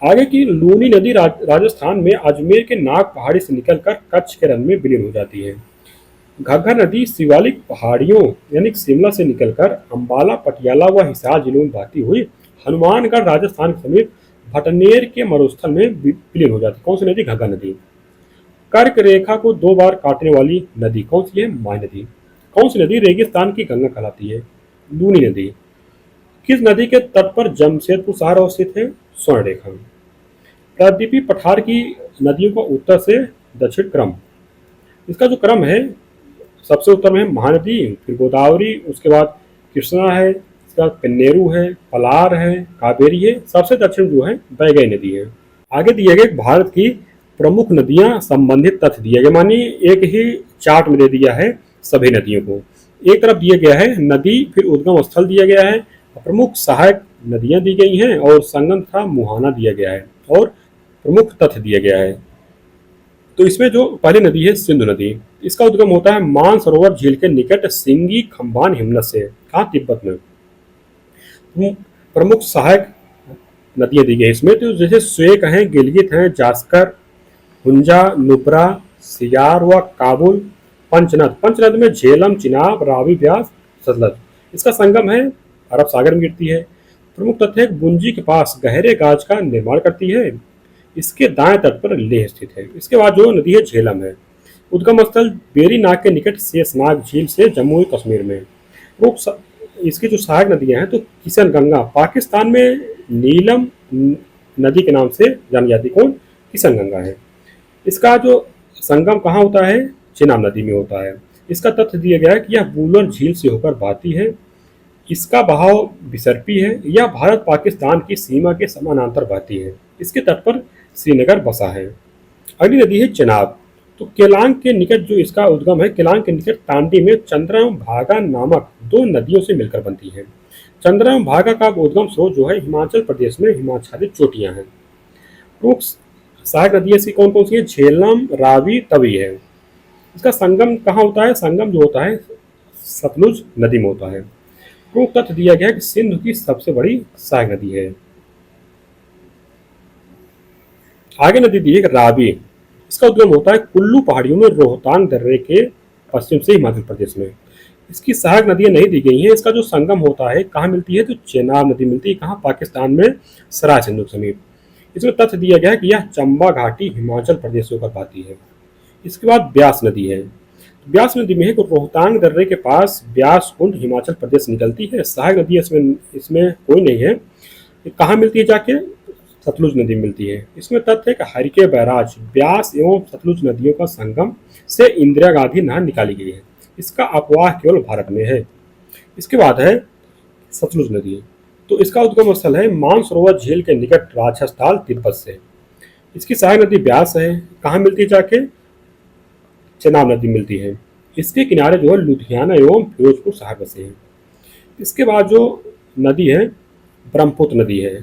आगे की लूनी नदी राजस्थान में अजमेर के नाग पहाड़ी से निकलकर कच्छ के रन में विलीन हो जाती है। घग्गर नदी शिवालिक पहाड़ियों यानी शिमला से निकलकर अंबाला, पटियाला व हिसार जिलों में बहती हुई हनुमानगढ़ राजस्थान के समीप भटनेर के मरुस्थल में विलीन हो जाती है। कौन सी नदी? घग्गर नदी। कर्क रेखा को 2 बार काटने वाली नदी कौन सी है? माई नदी। कौन सी नदी रेगिस्तान की गंगा कहलाती है? लूनी नदी। किस नदी के तट पर जमशेदपुर शहर अवस्थित है? स्वर्ण रेखा। प्रायद्वीपीय पठार की नदियों का उत्तर से दक्षिण क्रम। इसका जो क्रम है सबसे उत्तर में है महानदी, फिर गोदावरी, उसके बाद कृष्णा है, इसके बाद पेन्नेरू है, पलार है, कावेरी है, सबसे दक्षिण जो है वैगई नदी है। आगे दिए गए भारत की प्रमुख नदियां संबंधित तथ्य दिए गए, मानिए एक ही चार्ट में दे दिया है सभी नदियों को। एक तरफ दिया गया है नदी, फिर उद्गम स्थल दिया गया है, प्रमुख सहायक नदियां दी गई हैं और संगम तथा मुहाना दिया गया है और प्रमुख तथ्य दिया गया है। तो इसमें जो पहली नदी है सिंधु नदी, इसका उद्गम होता है मानसरोवर झील के निकट सिंगी खम्बान हिमनद से। कहाँ? तिब्बत में। प्रमुख सहायक नदियां दी गई इसमें, तो जैसे स्वेक हैं, गिलगित हैं, जास्कर, हुंजा, नुब्रा, सियार व काबुल। पंचनद, पंचनद में झेलम, चिनाब, रावी, ब्यास, सतलज। इसका संगम है अरब सागर में गिरती है। प्रमुख तथ्य है गुंजी के पास गहरे गाज का निर्माण करती है। इसके दाएं तट पर लेह स्थित है। इसके बाद जो नदी है झेलम है। उद्गम स्थल बेरी नाग के निकट शेषनाग झील से जम्मू कश्मीर में। इसकी जो सहायक नदियां हैं तो किशन गंगा पाकिस्तान में नीलम नदी के नाम से जानी जाती। कौन? किशन गंगा है। इसका जो संगम कहाँ होता है? चिनाब नदी में होता है। इसका तथ्य दिया गया है कि यह बूलर झील से होकर बहती है। इसका बहाव विसर्पी है। यह भारत पाकिस्तान की सीमा के समानांतर बहती है। इसके तट पर श्रीनगर बसा है। अगली नदी है चेनाब। तो केलांग के निकट जो इसका उद्गम है, केलांग के निकट तांडी में चंद्रा एवं भागा नामक 2 नदियों से मिलकर बनती है। चंद्रा एवं भागा का उद्गम स्रोत जो है हिमाचल प्रदेश में हिमाच्छादित चोटियां हैं। प्रमुख सहायक नदियां इसकी कौन कौन सी है? झेलम, रावी, तवी है। इसका संगम कहाँ होता है? संगम जो होता है सतलुज नदी में होता है। प्रमुख तथ्य दिया गया है कि सिंधु की सबसे बड़ी सहायक नदी है। आगे नदी दी है रावी। इसका उद्गम होता है कुल्लू पहाड़ियों में रोहतांग दर्रे के पश्चिम से हिमाचल प्रदेश में। इसकी सहायक नदियां नहीं दी गई हैं। इसका जो संगम होता है कहाँ मिलती है? तो चेनाब नदी मिलती है। कहाँ? पाकिस्तान में सराय सिंधु के समीप। इसमें तथ्य दिया गया है कि यह चंबा घाटी हिमाचल प्रदेश से होकर बहती है। इसके बाद ब्यास नदी है। ब्यास नदी में है कि रोहतांग दर्रे के पास ब्यास कुंड हिमाचल प्रदेश निकलती है। सहायक नदी इसमें कोई नहीं है। कहाँ मिलती है जाके? सतलुज नदी मिलती है। इसमें तथ्य है कि हरिके बैराज ब्यास एवं सतलुज नदियों का संगम से इंदिरा गांधी नहर निकाली गई है। इसका अपवाह केवल भारत में है। इसके बाद है सतलुज नदी। तो इसका उद्गम स्थल है मानसरोवर झील के निकट राजस्थान तिब्बत से। इसकी सहायक नदी ब्यास है। कहाँ मिलती है जाके? चेनाब नदी मिलती है। इसके किनारे जो है लुधियाना एवं फिरोजपुर शहर बसे हैं। इसके बाद जो नदी है ब्रह्मपुत्र नदी है।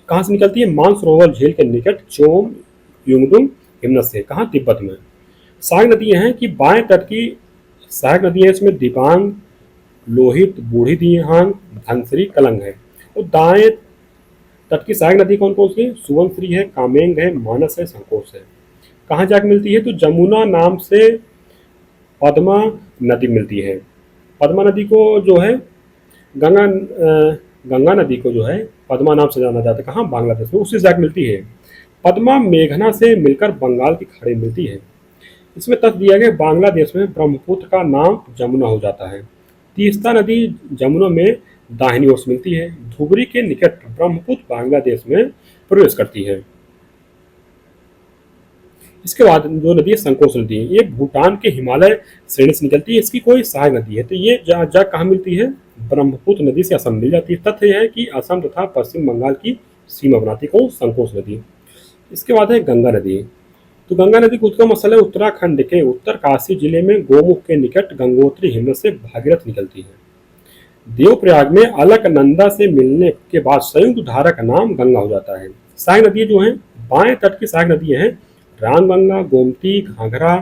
कहाँ से निकलती है? मानसरोवर झील के निकट चोम युंगडुंग हिमनत से। कहाँ? तिब्बत में। सहायक नदियां हैं कि बाएं तट की सहायक नदियां इसमें दिबांग, लोहित, बूढ़ी दिहांग, धनश्री, कलंग है। और दाएं तट की सहायक नदी कौन कौन सी है? सुवनश्री है, कामेंग है, मानस है, संकोच है। कहाँ जाकर मिलती है? तो जमुना नाम से पद्मा नदी मिलती है। पद्मा नदी को जो है गंगा नदी को जो है पद्मा नाम से जाना जाता है। कहाँ? बांग्लादेश में। उसी जाकर मिलती है। पद्मा मेघना से मिलकर बंगाल की खाड़ी मिलती है। इसमें तथ्य दिया गया बांग्लादेश में ब्रह्मपुत्र का नाम जमुना हो जाता है। तीस्ता नदी जमुना में दाहिनी ओर से मिलती है। धुबरी के निकट ब्रह्मपुत्र बांग्लादेश में प्रवेश करती है। इसके बाद जो नदी है संकोच नदी है। ये भूटान के हिमालय श्रेणी से निकलती है। इसकी कोई सहायक नदी है। तो ये जा कहाँ मिलती है? ब्रह्मपुत्र नदी से असम मिल जाती है। तथ्य यह है कि असम तथा पश्चिम बंगाल की सीमा बनाती है। कौन? संकोच नदी। इसके बाद है गंगा नदी। तो गंगा नदी का उद्गम स्थल है उत्तराखंड के उत्तरकाशी जिले में गोमुख के निकट गंगोत्री हिमनद से भागीरथ निकलती है। देवप्रयाग में अलकनंदा से मिलने के बाद संयुक्त धारा का नाम गंगा हो जाता है। सहायक नदियां जो हैं बाएं तट की सहायक नदियां हैं रामगंगा, गोमती, घाघरा,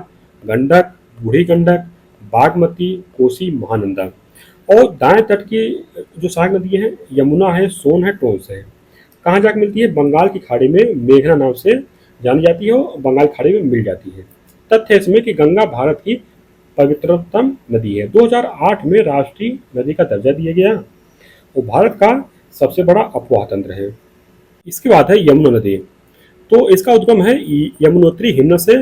गंडक, बूढ़ी गंडक, बागमती, कोसी, महानंदा। और दाएं तट की जो सहायक नदियां हैं यमुना है, सोन है, टोंस है। कहाँ जाकर मिलती है? बंगाल की खाड़ी में मेघना नाम से जानी जाती है और बंगाल की खाड़ी में मिल जाती है। तथ्य इसमें कि गंगा भारत की पवित्रतम नदी है। 2008 में राष्ट्रीय नदी का दर्जा दिया गया और भारत का सबसे बड़ा अपवाह तंत्र है। इसके बाद है यमुना नदी। तो इसका उद्गम है यमुनोत्री हिमनद से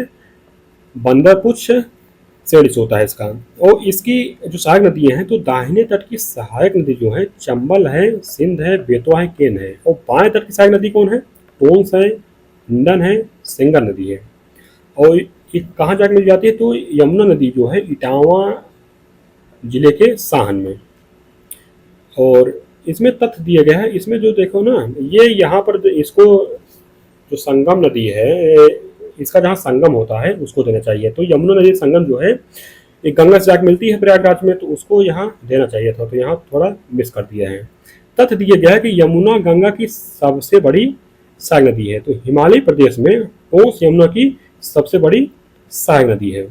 बंदरपुछ श्रेणी से होता है इसका। और इसकी जो सहायक नदियां हैं तो दाहिने तट की सहायक नदी जो है चंबल है, सिंध है, बेतवा है, केन है। और बाएं तट की सहायक नदी कौन है? टोंस है, हिंडन है, सेंगर नदी है। और ये कहाँ जाकर मिल जाती है? तो यमुना नदी जो है इटावा जिले के साहन में। और इसमें तथ्य दिया गया है। इसमें जो देखो ना ये यहाँ पर इसको जो संगम नदी है इसका जहाँ संगम होता है उसको देना चाहिए। तो यमुना नदी संगम जो है एक गंगा से जाकर मिलती है प्रयागराज में, तो उसको यहाँ देना चाहिए था। तो यहाँ थोड़ा मिस कर दिया है। तथ्य दिया गया है कि यमुना गंगा की सबसे बड़ी सहायक नदी है। तो हिमालय प्रदेश में टोंस यमुना की सबसे बड़ी सहायक नदी है।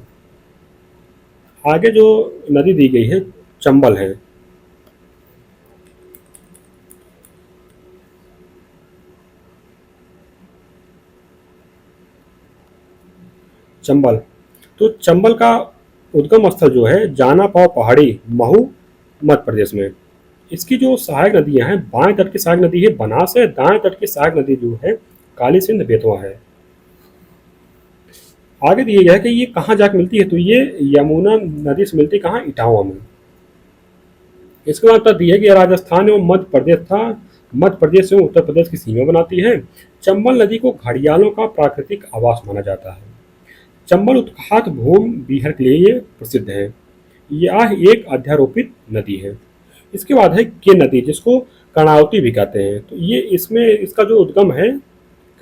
आगे जो नदी दी गई है चंबल है। चंबल। तो चंबल का उद्गम स्थल जो है जाना पाव पहाड़ी महू मध्य प्रदेश में। इसकी जो सहायक नदियां हैं बाएं तट की सहायक नदी है बनास है। दाएं तट की सहायक नदी जो है काली सिंध बेतवा है। आगे दिया गया है कि ये कहाँ जाकर मिलती है? तो ये यमुना नदी से मिलती है। कहाँ? इटावा में। इसके बाद तक दिया है कि राजस्थान एवं मध्य प्रदेश था मध्य प्रदेश एवं उत्तर प्रदेश की सीमा बनाती है। चंबल नदी को घड़ियालों का प्राकृतिक आवास माना जाता है। चंबल उत्खात भूमि बिहार के लिए ये प्रसिद्ध है। यह एक अध्यारोपित नदी है। इसके बाद है के नदी जिसको कर्णावती भी कहते हैं। तो ये इसमें इसका जो उद्गम है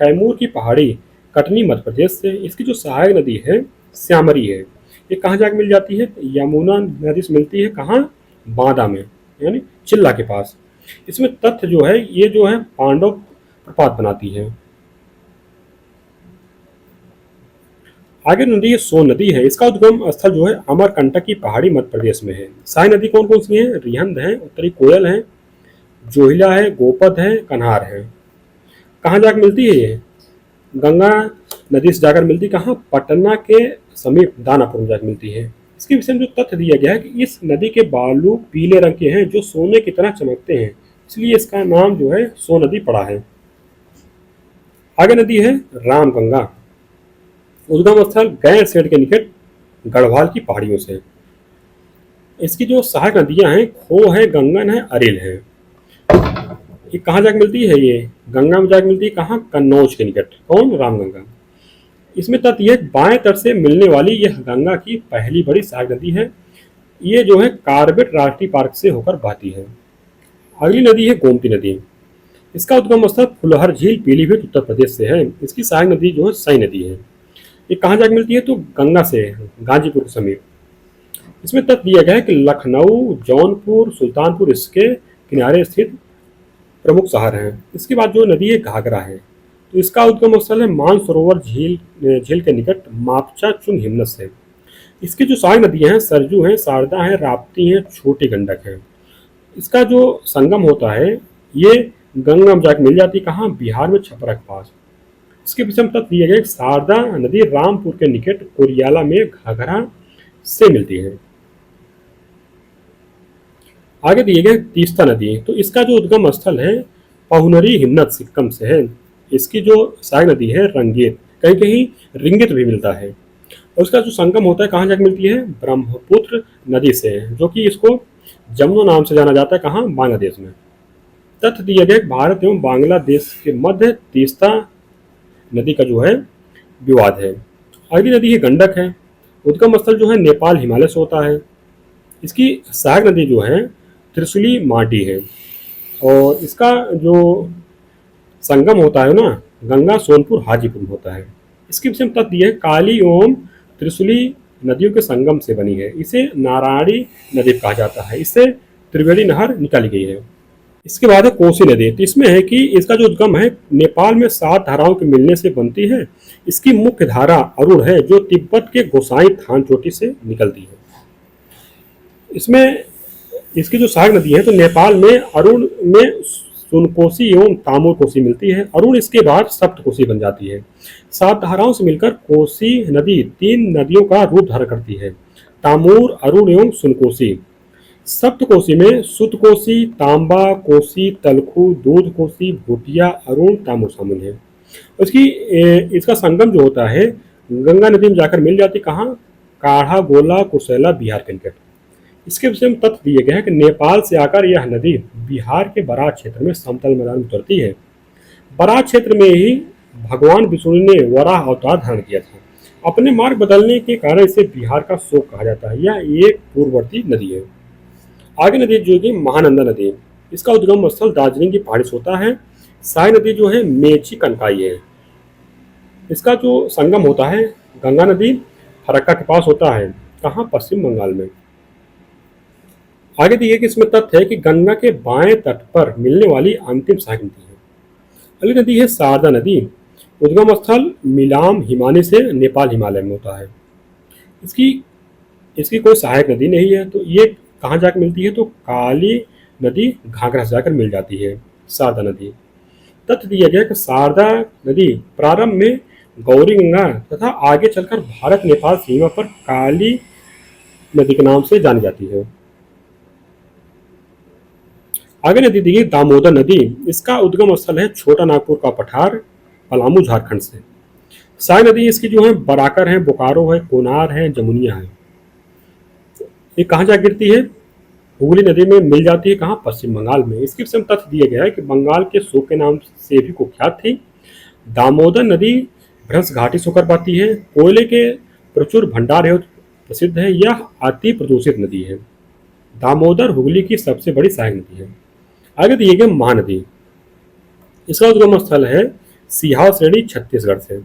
कैमूर की पहाड़ी कटनी मध्य प्रदेश से। इसकी जो सहायक नदी है श्यामरी है। ये कहाँ जाकर मिल जाती है? यमुना नदी से मिलती है। कहाँ? बांदा में यानी चिल्ला के पास। इसमें तथ्य जो है ये जो है पांडव प्रपात बनाती है। आगे नदी सोन नदी है। इसका उद्गम स्थल जो है अमरकंटक की पहाड़ी मध्य प्रदेश में है। सहायक नदी कौन कौन सी है? रिहंद है, उत्तरी कोयल है, जोहिला है, गोपद है, कन्हार है। कहाँ जाकर मिलती है ये? गंगा नदी से जाकर मिलती। कहाँ? पटना के समीप दानापुर में जाकर मिलती है। इसके विषय में जो तथ्य दिया गया है कि इस नदी के बालू पीले रंग के हैं जो सोने की तरह चमकते हैं, इसलिए इसका नाम जो है सोन नदी पड़ा है। आगे नदी है रामगंगा। उद्गम स्थल गैरसेठ के निकट गढ़वाल की पहाड़ियों से। इसकी जो सहायक नदियां हैं खो है, गंगन है, अरेल है। ये कहाँ जाके मिलती है? ये गंगा में जाके मिलती है। कहाँ? कन्नौज के निकट। कौन? रामगंगा। इसमें तथ्य यह बाएं तट से मिलने वाली यह गंगा की पहली बड़ी सहायक नदी है। ये जो है कार्बेट राष्ट्रीय पार्क से होकर बहती है। अगली नदी है गोमती नदी। इसका उद्गम स्थल फुलहर झील पीलीभीत उत्तर प्रदेश से है। इसकी सहायक नदी जो है सई नदी है। ये कहाँ जाकर मिलती है? तो गंगा से गाजीपुर के समीप। इसमें तथ्य दिया गया है कि लखनऊ, जौनपुर, सुल्तानपुर इसके किनारे स्थित प्रमुख शहर हैं। इसके बाद जो नदी है घाघरा है। तो इसका उद्गम स्थल है मानसरोवर झील के निकट मापचा चुंग हिमनद से। इसकी जो सहायक नदियां हैं सरजू हैं, शारदा हैं, राप्ती हैं, छोटी गंडक है। इसका जो संगम होता है ये गंगा में जाकर मिल जाती है। कहाँ? बिहार में छपरा के पास। इसके विषय में तथ्य दिए गए शारदा नदी रामपुर के निकट कोरियाला में घाघरा से मिलती है। आगे दिए गए तीस्ता नदी। तो इसका जो उद्गम स्थल है पहुनरी हिमनद सिक्किम से है। इसकी जो सहायक नदी है रंगीत, कहीं कहीं रिंगित भी मिलता है। और उसका जो संगम होता है कहाँ जाकर मिलती है? ब्रह्मपुत्र नदी से, जो कि इसको जमुना नाम से जाना जाता है। कहाँ? बांग्लादेश में। तथ्य दिया गया भारत एवं बांग्लादेश के मध्य तीस्ता नदी का जो है विवाद है। अगली नदी है गंडक है। उद्गम स्थल जो है नेपाल हिमालय से होता है। इसकी सहायक नदी जो है त्रिशूली माटी है। और इसका जो संगम होता है ना गंगा सोनपुर हाजीपुर में होता है। इसके विषय में तथ्य दिए काली एवं त्रिशूली नदियों के संगम से बनी है। इसे नारायणी नदी कहा जाता है। इससे त्रिवेणी नहर निकाली गई है। इसके बाद है कोसी नदी। तो इसमें है कि इसका जो उद्गम है नेपाल में 7 धाराओं के मिलने से बनती है। इसकी मुख्य धारा अरुण है जो तिब्बत के गोसाई थान चोटी से निकलती है। इसमें इसकी जो सहायक नदी है तो नेपाल में अरुण में सुनकोसी एवं तामूर कोसी मिलती है। अरुण इसके बाद सप्त कोसी बन जाती है। 7 धाराओं से मिलकर कोसी नदी 3 नदियों का रूप धारण करती है, तामूर, अरुण एवं सुनकोसी। सप्त कोसी में सुत कोसी, तांबा कोसी, तलखू, दूध कोसी, भूटिया, अरुण, तामूर शामिल है। इसका संगम जो होता है गंगा नदी में जाकर मिल जाती। कहाँ? काढ़ा गोला कुशेला बिहार के निकट। इसके विषय में तथ्य दिए गए हैं कि नेपाल से आकर यह नदी बिहार के बराज क्षेत्र में समतल मैदान में उतरती है। बराज क्षेत्र में ही भगवान विष्णु ने वराह अवतार धारण किया था। अपने मार्ग बदलने के कारण इसे बिहार का शोक कहा जाता है। यह एक पूर्ववर्ती नदी है। आगे नदी जो है महानंदा नदी। इसका उद्गम स्थल दार्जिलिंग की पहाड़ी से होता है। सहायक नदी जो है मेची कनकाई है। इसका जो संगम होता है गंगा नदी फरक्का के पास होता है। कहाँ? पश्चिम बंगाल में। आगे दिए कि इसमें तथ्य है कि गंगा के बाएं तट पर मिलने वाली अंतिम सहायक नदी है। अगली नदी है शारदा नदी। उद्गम स्थल मिलाम हिमानी से नेपाल हिमालय में होता है। इसकी इसकी कोई सहायक नदी नहीं है। तो ये कहाँ जाकर मिलती है? तो काली नदी घाघरा से जाकर मिल जाती है शारदा नदी। तथ्य दिया गया कि शारदा नदी प्रारंभ में गौरी गंगा तथा आगे चलकर भारत नेपाल सीमा पर काली नदी के नाम से जानी जाती है। आगे नदी दी दामोदर नदी। इसका उद्गम स्थल है छोटा नागपुर का पठार, पलामू झारखंड से। सहायक नदी इसकी जो है बराकर है, बोकारो है, कोनार है, जमुनिया है। ये कहाँ जा गिरती है? हुगली नदी में मिल जाती है। कहाँ? पश्चिम बंगाल में। इसके विषय में तथ्य दिया गया है कि बंगाल के सूखे नाम से भी कुख्यात थी। दामोदर नदी भ्रंश घाटी से होकर बहती है। कोयले के प्रचुर भंडार है, प्रसिद्ध है। यह अति प्रदूषित नदी है। दामोदर हुगली की सबसे बड़ी सहायक नदी है। आगे दिए गए महानदी। इसका उद्गम स्थल है सिहाव श्रेणी छत्तीसगढ़ से।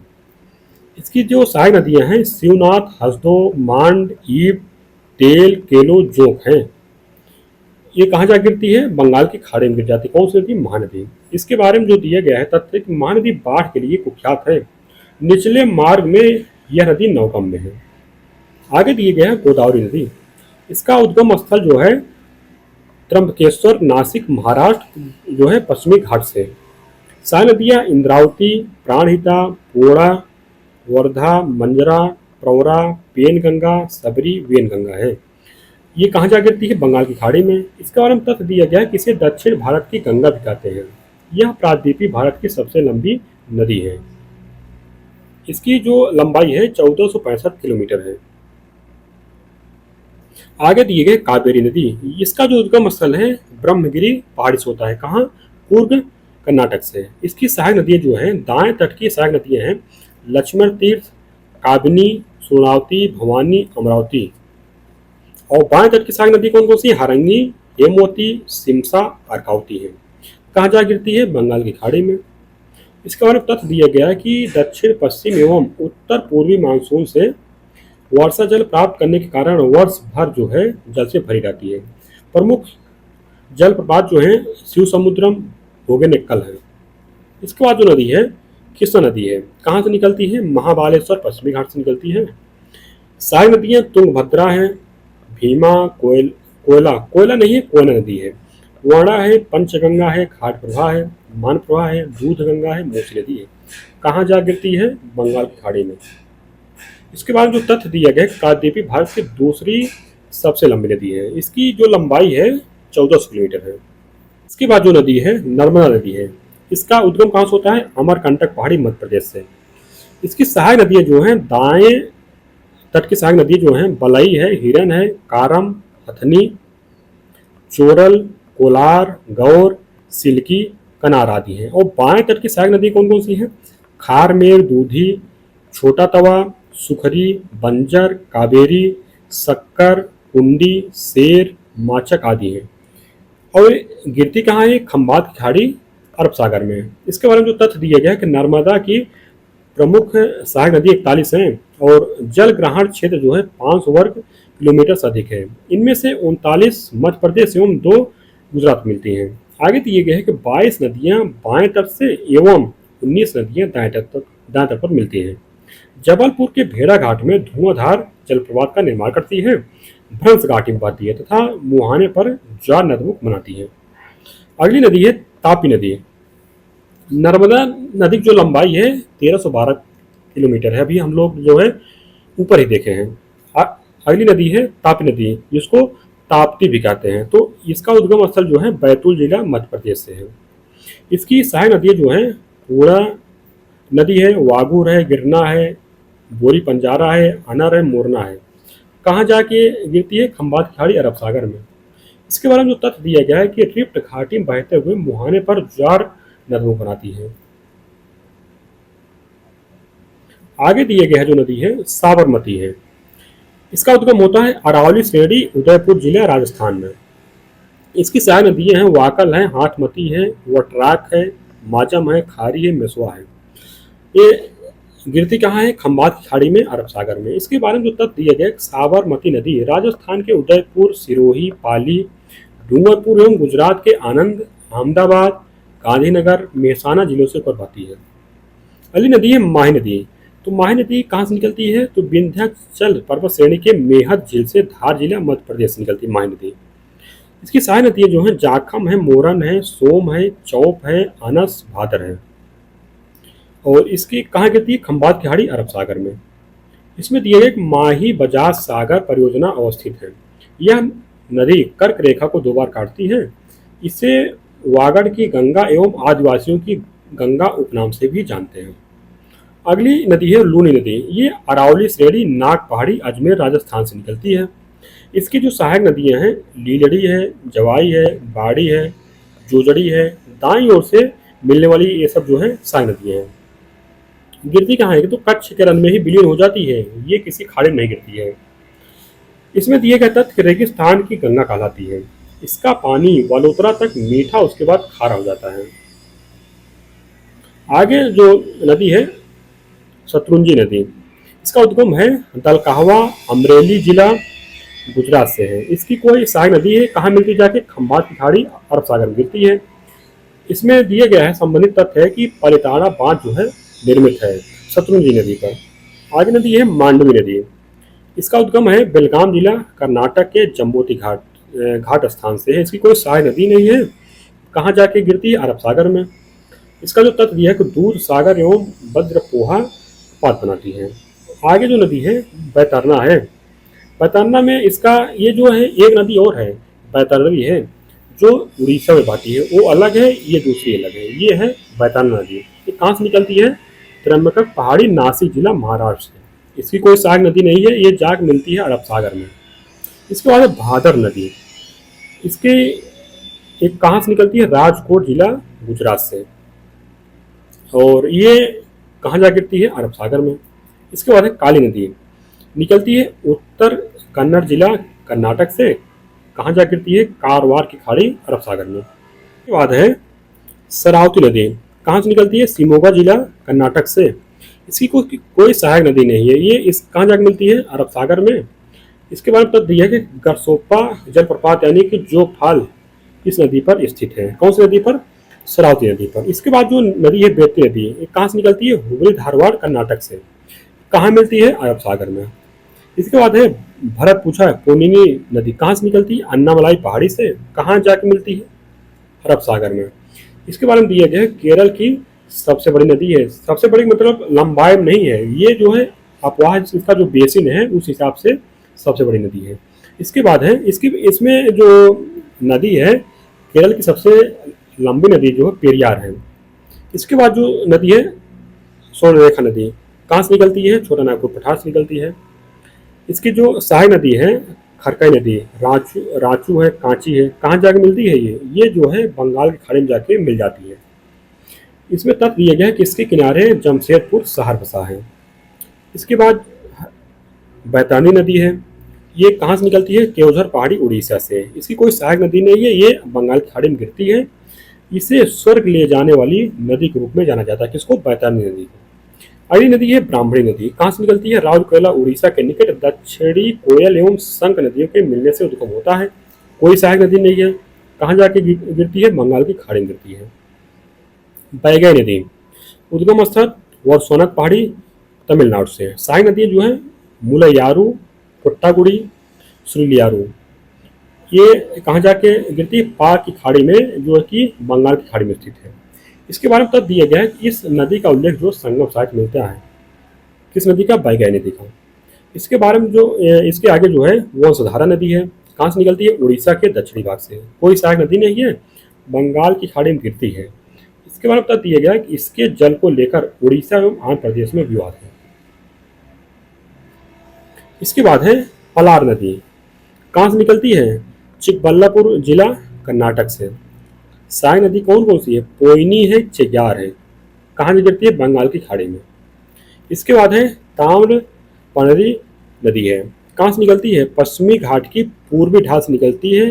इसकी जो सहायक नदियां हैं शिवनाथ, हसदो, मांड, ईब, तेल, केलो, जोंक हैं। ये कहाँ जा गिरती है? बंगाल की खाड़ी में गिर जाती है। कौन सी नदी? महानदी। इसके बारे में जो दिया गया है तथ्य कि महानदी बाढ़ के लिए कुख्यात है। निचले मार्ग में यह नदी नौगम में है। आगे दिए गए हैं गोदावरी नदी। इसका उद्गम स्थल जो है त्र्यंबकेश्वर, नासिक, महाराष्ट्र जो है पश्चिमी घाट से। सहायक नदियाँ इंद्रावती, प्राणहिता, पोड़ा, वर्धा, मंजरा, प्रवरा, पेनगंगा, सबरी, वेनगंगा है। ये कहाँ जा गिरती है? बंगाल की खाड़ी में। इसके बारे में तथ्य दिया गया है कि इसे दक्षिण भारत की गंगा भी कहते हैं। यह प्रायद्वीपीय भारत की सबसे लंबी नदी है। इसकी जो लंबाई है 1465 किलोमीटर है। आगे दिए गए कावेरी नदी। इसका जो उद्गम स्थल है ब्रह्मगिरी पहाड़ी से होता है। कहाँ? कुर्ग कर्नाटक से। इसकी सहायक नदियाँ जो हैं, दाएं तट की सहायक नदियाँ हैं लक्ष्मण तीर्थ, काबिनी, सोनावती, भवानी, अमरावती। और बाएं तट की सहायक नदी कौन कौन सी? हरंगी, हेमवती, सिमसा, अर्कावती है। कहाँ जा गिरती है? बंगाल की खाड़ी में। इसके बारे में तथ्य दिया गया है कि दक्षिण पश्चिम एवं उत्तर पूर्वी मानसून से वर्षा जल प्राप्त करने के कारण वर्ष भर जो है जल से भरी रहती है। प्रमुख जलप्रपात जो है शिव समुद्रम, भोगेनेक्कल है। इसके बाद जो नदी है कृष्णा नदी है। कहाँ से निकलती है? महाबालेश्वर पश्चिमी घाट से निकलती है। सहायक नदियाँ तुंगभद्रा है, भीमा, कोयला कोयला नहीं है, कोयना नदी है, वाणा है, पंचगंगा है, घाट प्रभा है, मान प्रभा है, दूध गंगा है, मूसी नदी है। कहाँ जा गिरती है? बंगाल की खाड़ी में। इसके बाद जो तथ्य दिया गया, कालदीपी भारत की दूसरी सबसे लंबी नदी है। इसकी जो लंबाई है 1400 किलोमीटर है। इसके बाद जो नदी है नर्मदा नदी है। इसका उद्गम कहाँ से होता है? अमरकंटक पहाड़ी मध्य प्रदेश से। इसकी सहायक नदियाँ जो हैं, दाएं तट की सहायक नदी जो हैं बलई है, हिरन है, कारम, हथनी, चोरल, कोलार, गौर, सिल्की, कनार आदि हैं। और बाएं तट की सहायक नदी कौन कौन सी हैं? खारमेर, दूधी, छोटा तवा, सुखरी, बंजर, कावेरी, शक्कर, कुंडी, शेर, माचक आदि हैं। और गिरती कहाँ है? खंबात की खाड़ी अरब सागर में। इसके बारे में जो तथ्य दिया गया है कि नर्मदा की प्रमुख सहायक नदी 41 हैं और जल ग्रहण क्षेत्र जो है 500 वर्ग किलोमीटर से अधिक है। इनमें से 39 मध्य प्रदेश एवं 2 गुजरात मिलती हैं। आगे दिए गए हैं कि 22 नदियां बाएं तट से एवं 19 नदियां दाएं तट पर मिलती हैं। जबलपुर के भेड़ा घाट में धुआंधार जलप्रपात का निर्माण करती है, भ्रंश घाटी में बहती है तथा मुहाने पर ज्वार नदमुख बनाती है। अगली नदी है तापी नदी। नर्मदा नदी की जो लंबाई है 1312 किलोमीटर है। अभी हम लोग जो है ऊपर ही देखे हैं। अगली नदी है तापी नदी, जिसको ताप्ती भी कहते हैं। तो इसका उद्गम स्थल जो है बैतूल जिला मध्य प्रदेश से है। इसकी सहायक नदियाँ जो हैं पूरा नदी है, वागुर है, गिरना है, बोरी पंजारा है, अनर है, मोरना है। कहाँ जाके गिरती है? खंबात की खाड़ी अरब सागर में। इसके बारे में जो तथ्य दिया गया है कि रिफ्ट घाटी में बहते हुए मुहाने पर ज्वार नदमुख बनाती है। आगे दिए गए जो नदी है साबरमती है। इसका उद्गम होता है अरावली श्रेणी, उदयपुर जिला, राजस्थान में। इसकी सहायक नदियां हैं वाकल है, हाथमती है, वटराक है, माजम है, खारी है, मेसवा है। ये गिरती कहाँ है? खंबात की खाड़ी में अरब सागर में। इसके बारे में जो तथ्य दिए गए, साबरमती नदी राजस्थान के उदयपुर, सिरोही, पाली, डूंगरपुर एवं गुजरात के आनंद, अहमदाबाद, गांधीनगर, मेहसाना जिलों से होकर बहती है। अगली नदी है माही नदी। तो माही नदी कहाँ से निकलती है? तो विंध्याचल पर्वत श्रेणी के मेहत झील से धार जिला मध्य प्रदेश से निकलती है माही नदी। इसकी सहायक नदियाँ जो हैं जाखम है, मोरन है, सोम है, चौप है, अनस, भादर है। और इसकी कहाँ गिरती है? खंबात की खाड़ी अरब सागर में। इसमें दिए गए माही बजाज सागर परियोजना अवस्थित है। यह नदी कर्क रेखा को 2 बार काटती है। इसे वागड़ की गंगा एवं आदिवासियों की गंगा उपनाम से भी जानते हैं। अगली नदी है लूनी नदी। ये अरावली श्रेणी, नाग पहाड़ी, अजमेर, राजस्थान से निकलती है। इसकी जो सहायक नदियां हैं लीलड़ी है, जवाई है, बाड़ी है, जोजड़ी है। दाईं ओर से मिलने वाली ये सब जो है सहायक नदियां हैं। गिरती कहाँ है? तो कच्छ के रन में ही विलीन हो जाती है। ये किसी खाड़ी में नहीं गिरती है। इसमें दिए गए तथ्य रेगिस्तान की गंगा कहलाती है। इसका पानी वलोतरा तक मीठा, उसके बाद खारा हो जाता है। आगे जो नदी है शत्रुंजी नदी। इसका उद्गम है दलकाहवा, अमरेली जिला, गुजरात से है। इसकी कोई सहायक नदी है, कहाँ मिलती जाके? खंबात की खाड़ी अरब सागर में गिरती है। इसमें दिए गया है संबंधित तथ्य है कि पलिताना बांध जो है निर्मित है शत्रुंजी नदी पर। आगे नदी है मांडवी नदी। इसका उद्गम है बेलगाम जिला, कर्नाटक के जम्बोती घाट स्थान से है। इसकी कोई सहायक नदी नहीं है। कहाँ जाके गिरती है? अरब सागर में। इसका जो तथ्य दिया है कि दूध सागर एवं बद्रपोहा पात बनाती है। आगे जो नदी है बैतरना है। बैतरना में इसका ये जो है एक नदी और है बैतरणी है, जो उड़ीसा में बहती है, वो अलग है, ये दूसरी अलग है। ये है बैतरना नदी। ये कहाँ से निकलती है? त्र्यंबकक पहाड़ी, नासिक जिला, महाराष्ट्र से। इसकी कोई सहायक नदी नहीं है। ये जाग मिलती है अरब सागर में। इसके बाद भादर नदी। इसके एक कहाँ से निकलती है, राजकोट जिला गुजरात से, और ये कहाँ जा गिरती है, अरब सागर में। इसके बाद है काली नदी, निकलती है उत्तर कन्नड़ जिला कर्नाटक से, कहाँ जा गिरती है, कारवार की खाड़ी अरब सागर में। इसके बाद है शरावती नदी, कहाँ से निकलती है, शिमोगा जिला कर्नाटक से, इसकी कोई सहायक नदी नहीं है, ये इस कहाँ जाकर मिलती है, अरब सागर में। इसके बाद तब दिया है कि गरसोप्पा जलप्रपात यानी कि जोग फाल इस नदी पर स्थित है, कौन सी नदी पर, शरावती नदी पर। इसके बाद जो नदी है बेतली नदी, ये कहाँ से निकलती है, हुगली धारवाड़ कर्नाटक से, कहाँ मिलती है, अरब सागर में। इसके बाद है भरत पूछा पोनिनी नदी, कहाँ से निकलती है, अन्नामलाई पहाड़ी से, कहाँ जाके मिलती है, अरब सागर में। इसके बारे में दिया गया है केरल की सबसे बड़ी नदी है, सबसे बड़ी मतलब लंबाई में नहीं है, ये जो है अपवाह इसका जो बेसिन है उस हिसाब से सबसे बड़ी नदी है। इसके बाद है इसकी इसमें जो नदी है केरल की सबसे लंबी नदी जो है पेरियार है। इसके बाद जो नदी है स्वर्णरेखा नदी, कहाँ से निकलती है, छोटा नागपुर पठार से निकलती है। इसकी जो सहायक नदी है खरकई नदी, रांचू रांचू है, कांची है, कहाँ जाके मिलती है, ये जो है बंगाल की खाड़ी में जाके मिल जाती है। इसमें तथ्य दिया गया है कि इसके किनारे जमशेदपुर शहर बसा है। इसके बाद बैतरणी नदी है, ये कहाँ से निकलती है, केवझर पहाड़ी उड़ीसा से, इसकी कोई सहायक नदी नहीं है, ये बंगाल की खाड़ी में गिरती है। इसे स्वर्ग ले जाने वाली नदी के रूप में जाना जाता है, किसको, बैतरणी नदी को। अगली नदी है ब्राह्मणी नदी, कहाँ से निकलती है, राउरकेला उड़ीसा के निकट दक्षिणी कोयल एवं शंख नदियों के मिलने से उद्गम होता है, कोई सहायक नदी नहीं है, कहाँ जाके गिरती है, बंगाल की खाड़ी में गिरती है। बैगई नदी, उद्गम स्थल वर्सोनक पहाड़ी तमिलनाडु से, सहायक नदी जो है मुलैयारू, कोट्टागुड़ी, सुरिलियारू, ये कहाँ जाके गिरती है, पाक की खाड़ी में जो है कि बंगाल की खाड़ी में स्थित है। इसके बारे में तब दिया गया है कि इस नदी का उल्लेख जो संगम साहित्य मिलता है, किस नदी का, बैगई नदी का। इसके बारे में जो इसके आगे जो है वंशधारा नदी है, कहाँ से निकलती है, उड़ीसा के दक्षिणी भाग से, कोई सहायक नदी नहीं है, बंगाल की खाड़ी में गिरती है। इसके बारे में तब दिया गया है कि इसके जल को लेकर उड़ीसा एवं आंध्र प्रदेश में विवाद है। इसके बाद है पलार नदी, कहाँ से निकलती है, चिकबल्लापुर जिला कर्नाटक से, सहायक नदी कौन कौन सी है, पोइनी है, चिग्यार है, कहाँ से गिरती है, बंगाल की खाड़ी में। इसके बाद है ताम्रपरणी नदी है, कहाँ से निकलती है, पश्चिमी घाट की पूर्वी ढाल से निकलती है,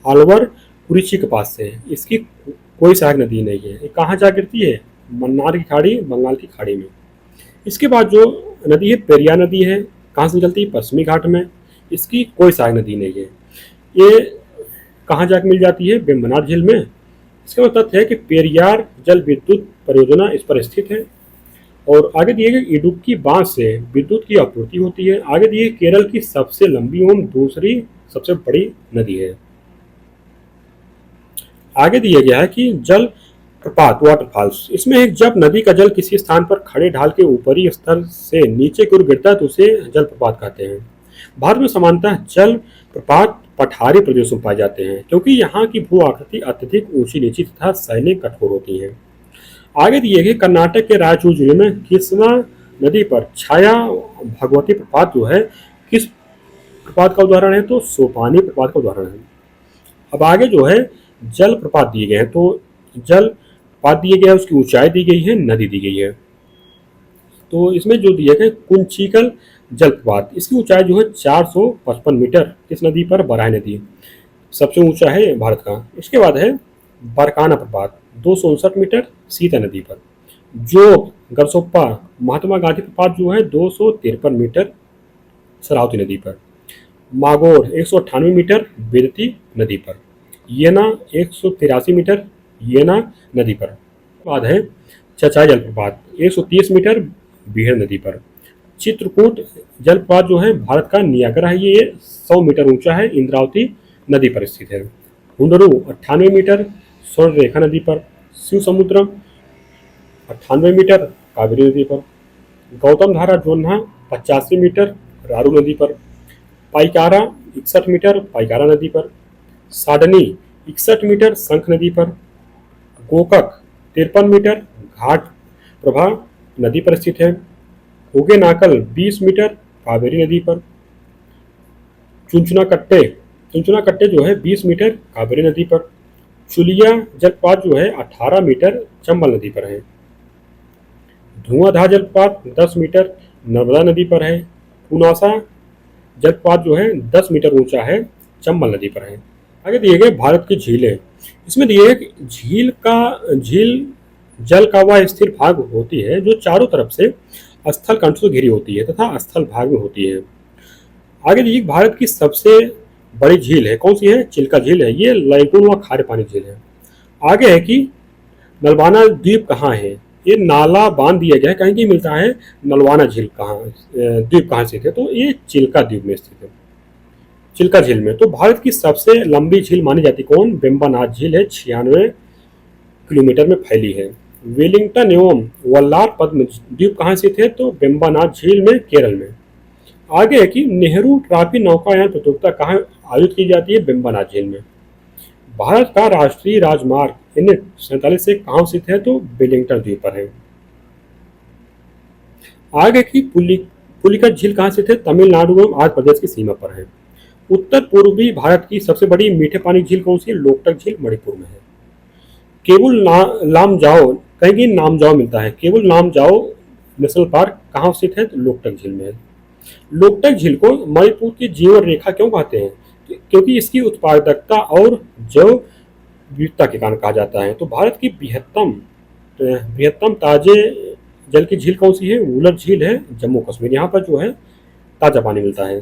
अलवर कुरिची के पास से, इसकी कोई सहायक नदी नहीं है, ये कहाँ जा गिरती है, मन्नार की खाड़ी, बंगाल की खाड़ी में। इसके बाद जो नदी है पेरियार नदी है, कहाँ से निकलती है, पश्चिमी घाट में, इसकी कोई सहायक नदी नहीं है, ये कहाँ जाकर मिल जाती है, वेम्बनाड झील में। इसका मतलब तथ्य है कि पेरियार जल विद्युत परियोजना इस पर स्थित है। और आगे दिए गए इडुक्की बांध से विद्युत की आपूर्ति होती है। आगे दिए केरल की सबसे लंबी एवं दूसरी सबसे बड़ी नदी है। आगे दिया गया है कि जल प्रपात वाटरफॉल्स, इसमें एक जब नदी का जल किसी स्थान पर खड़े ढाल के ऊपरी स्तर से नीचे की ओर गिरता है तो उसे जलप्रपात कहते हैं। भारत में सामान्यतः जल प्रपात पठारी प्रदेशों में पाए जाते हैं क्योंकि यहाँ की भू आकृति अत्यधिक ऊंची नीची तथा शैलें कठोर होती हैं। आगे दिए गए कर्नाटक के रायचूर जिले में कृष्णा नदी पर छाया भगवती प्रपात जो है किस प्रपात का उदाहरण है, तो सोपानी प्रपात का उदाहरण है। अब आगे जो है जल प्रपात दिए गए हैं, तो जल प्रपात दिए गए हैं, उसकी ऊंचाई दी गई है, नदी दी गई है। तो इसमें जो दिया गया कुंचिकल जलप्रपात, इसकी ऊंचाई जो है 455 मीटर, इस नदी पर बराह नदी सबसे ऊंचा है भारत का। इसके बाद है बरकाना प्रपात 259 मीटर सीता नदी पर। जोग गरसोप्पा महात्मा गांधी प्रपात जो है 253 मीटर शरावती नदी पर। मागोर 198 मीटर बिरती नदी पर। येना 183 मीटर येना नदी पर। बाद है चचाई जलप्रपात 130 मीटर बीहड़ नदी पर। चित्रकूट जलप्रपात जो है भारत का नियाग्रा है, ये 100 मीटर ऊंचा है, इंद्रावती नदी पर स्थित है। हुंडरू 98 मीटर स्वर्णरेखा नदी पर। शिव समुद्रम 98 मीटर कावेरी नदी पर। गौतम धारा जोन्हा 85 मीटर रारू नदी पर। पाइकारा 61 मीटर पाइकारा नदी पर। साडनी 61 मीटर शंख नदी पर। गोकक 53 मीटर घाट प्रभा नदी पर स्थित है। होगे नाकल 20 मीटर कावेरी नदी पर। चुंचुना कट्टे जो है 20 मीटर कावेरी नदी पर। चुलिया जलप्रपात जो है 18 मीटर चंबल नदी पर है। धुआंधार जलप्रपात 10 मीटर नर्मदा नदी पर है। पुनासा जलप्रपात जो है 10 मीटर ऊंचा है, चंबल नदी पर है। आगे दिए गए भारत की झीलें, इसमें दिए है कि झील जल का वह स्थिर भाग होती है जो चारों तरफ से स्थल कंठ से घिरी होती है तथा स्थल भाग में होती है। आगे देखिए भारत की सबसे बड़ी झील है, कौन सी है? चिल्का झील है। ये लैगून व खारे पानी झील है। आगे है कि नलवाना द्वीप कहाँ है? ये नाला बांध दिया गया है, कहीं की मिलता है नलवाना झील कहाँ, द्वीप कहाँ स्थित है? तो ये चिल्का द्वीप में स्थित है, चिल्का झील में। तो भारत की सबसे लंबी झील मानी जाती कौन? वेम्बनाथ झील है, 96 किलोमीटर में फैली है। वेलिंगटन एवं वल्लार पद्म द्वीप कहाँ स्थित है? तो वेम्बनाथ झील में, केरल में। आगे है कि नेहरू ट्रॉफी नौकायान प्रतियोगिता कहाँ आयोजित की जाती है? वेम्बनाथ झील में। भारत का राष्ट्रीय राजमार्ग NH-47 से कहाँ स्थित है? तो वेलिंगटन द्वीप पर है। आगे की पुलिकट झील कहाँ स्थित है? तमिलनाडु एवं आंध्र प्रदेश की सीमा पर है। उत्तर पूर्वी भारत की सबसे बड़ी मीठे पानी झील कौन सी है? लोकटक झील मणिपुर में है। केबुल लामजाओ, कहीं नामजाओ मिलता है, केबुल लामजाओ नेशनल पार्क कहाँ स्थित है? तो लोकटक झील में है। लोकटक झील को मणिपुर की जीवन रेखा क्यों कहते हैं? क्योंकि इसकी उत्पादकता और जैव विविधता के कारण कहा जाता है। तो भारत की बृहत्तम ताजे जल की झील कौन सी है? वुलर झील है, जम्मू कश्मीर। यहाँ पर जो है ताजा पानी मिलता है।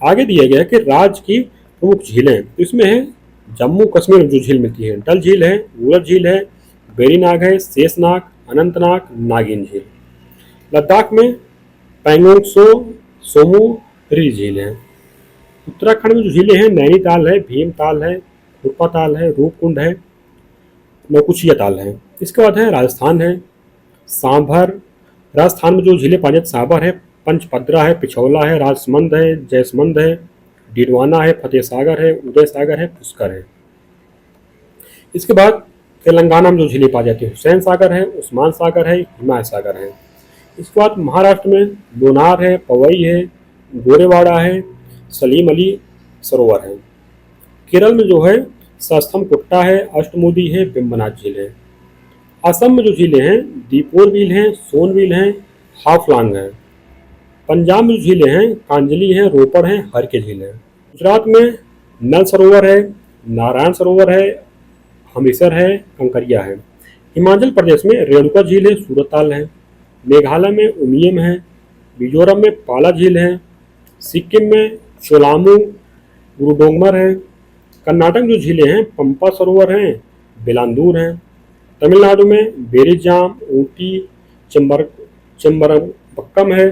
आगे दिया गया है कि राज्य की प्रमुख झीलें, तो इसमें है जम्मू कश्मीर में जो झील मिलती है, डल झील है, वुलर झील है, वेरीनाग है, शेषनाग, अनंतनाग, नागिन झील। लद्दाख में पैंगोंग सो, सोमो री झील है। उत्तराखंड में जो झीलें हैं नैनीताल है, भीमताल है, खुरपा ताल है, रूपकुंड है, नौकुचिया ताल है। इसके बाद है राजस्थान है, सांभर। राजस्थान में जो झीलें पाई जाती सांभर है, पंचपद्रा है, पिछौला है, राजसमंद है, जयसमंद है, डिडवाना है, फतेह सागर है, उदय सागर है, पुष्कर है। इसके बाद तेलंगाना में जो झीलें पाई जाती है हुसैन सागर है, उस्मान सागर है, हिमायत सागर है। इसके बाद महाराष्ट्र में लोनार है, पवई है, गोरेवाड़ा है, सलीम अली सरोवर है। केरल में जो है सस्थम कुट्टा है, अष्टमुदी है, वेम्बनाथ झील है। असम में जो झीलें हैं दीपोर झील हैं, सोनवील हैं, हाफलांग है। पंजाब में जो झीलें हैं कांजली हैं, रोपड़ हैं, हर के झील है। गुजरात में नल सरोवर है, नारायण सरोवर है, हमीसर है, कंकरिया है। हिमाचल प्रदेश में रेणुका झील है, सूरत ताल है। मेघालय में उमियम है, मिजोरम में पाला झील है, सिक्किम में चोलामू गुरुडोंगमर है। कर्नाटक में जो झीलें हैं पंपा सरोवर हैं, बेलांदूर हैं। तमिलनाडु में बेरिजाम, ऊटी, चंबरबक्कम है,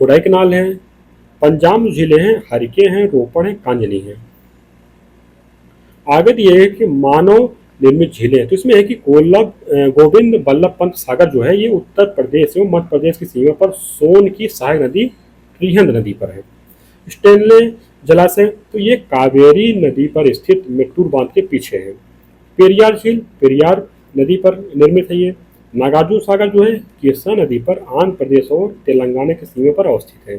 कोडाईकनाल है। पंजाब में झीलें हैं हरिके हैं, रोपड़ है, कांजली है। आगे दिए है कि मानव निर्मित झीलें, तो इसमें है कि गोविंद बल्लभ पंत सागर जो है ये उत्तर प्रदेश एवं मध्य प्रदेश की सीमा पर सोन की सहायक नदी त्रिहंद नदी पर है। स्टेनले जलाशय, तो ये कावेरी नदी पर स्थित मेट्टूर बांध के पीछे है। पेरियार झील पेरियार नदी पर निर्मित है ये। नागार्जुन सागर जो है कृष्णा नदी पर आंध्र प्रदेश और तेलंगाना की सीमा पर अवस्थित है।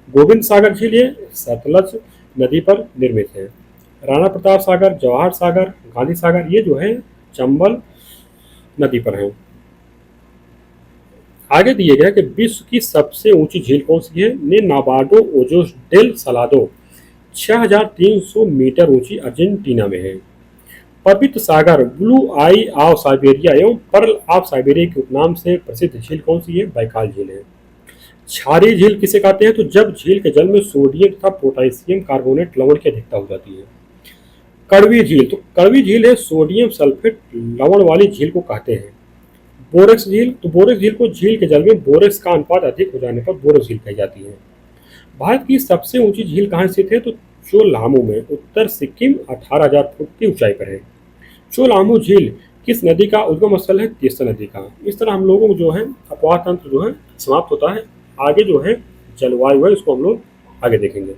गोविंद सागर झील ये सतलज नदी पर निर्मित है। राणा प्रताप सागर, जवाहर सागर, गांधी सागर ये जो है चंबल नदी पर है। आगे दिए गया कि विश्व की सबसे ऊंची झील कौन सी है? नाबार्डो ओजोस डेल सलादो 6300 मीटर ऊंची अर्जेंटीना में है। पवित्र सागर, ब्लू आई ऑफ साइबेरिया एवं पर्ल ऑफ साइबेरिया के उपनाम से प्रसिद्ध झील कौन सी है? बैकाल झील है। क्षारीय झील किसे कहते हैं? तो जब झील के जल में सोडियम तथा पोटेशियम कार्बोनेट लवण की अधिकता हो जाती है। कड़वी झील, तो कड़वी झील है सोडियम सल्फेट लवण वाली झील को कहते हैं। बोरेक्स झील, तो बोरेक्स झील को झील के जल में बोरेक्स का अनुपात अधिक हो जाने पर बोरेक्स झील कही जाती है। भारत की सबसे ऊंची झील कहाँ स्थित है? तो चोलामू में, उत्तर सिक्किम 18,000 फुट की ऊंचाई पर है। चोलामू झील किस नदी का उद्गम स्थल है? तीस्ता नदी का। इस तरह हम लोगों को जो है अपवाह तंत्र जो है समाप्त होता है। आगे जो है जलवायु है उसको हम लोग आगे देखेंगे।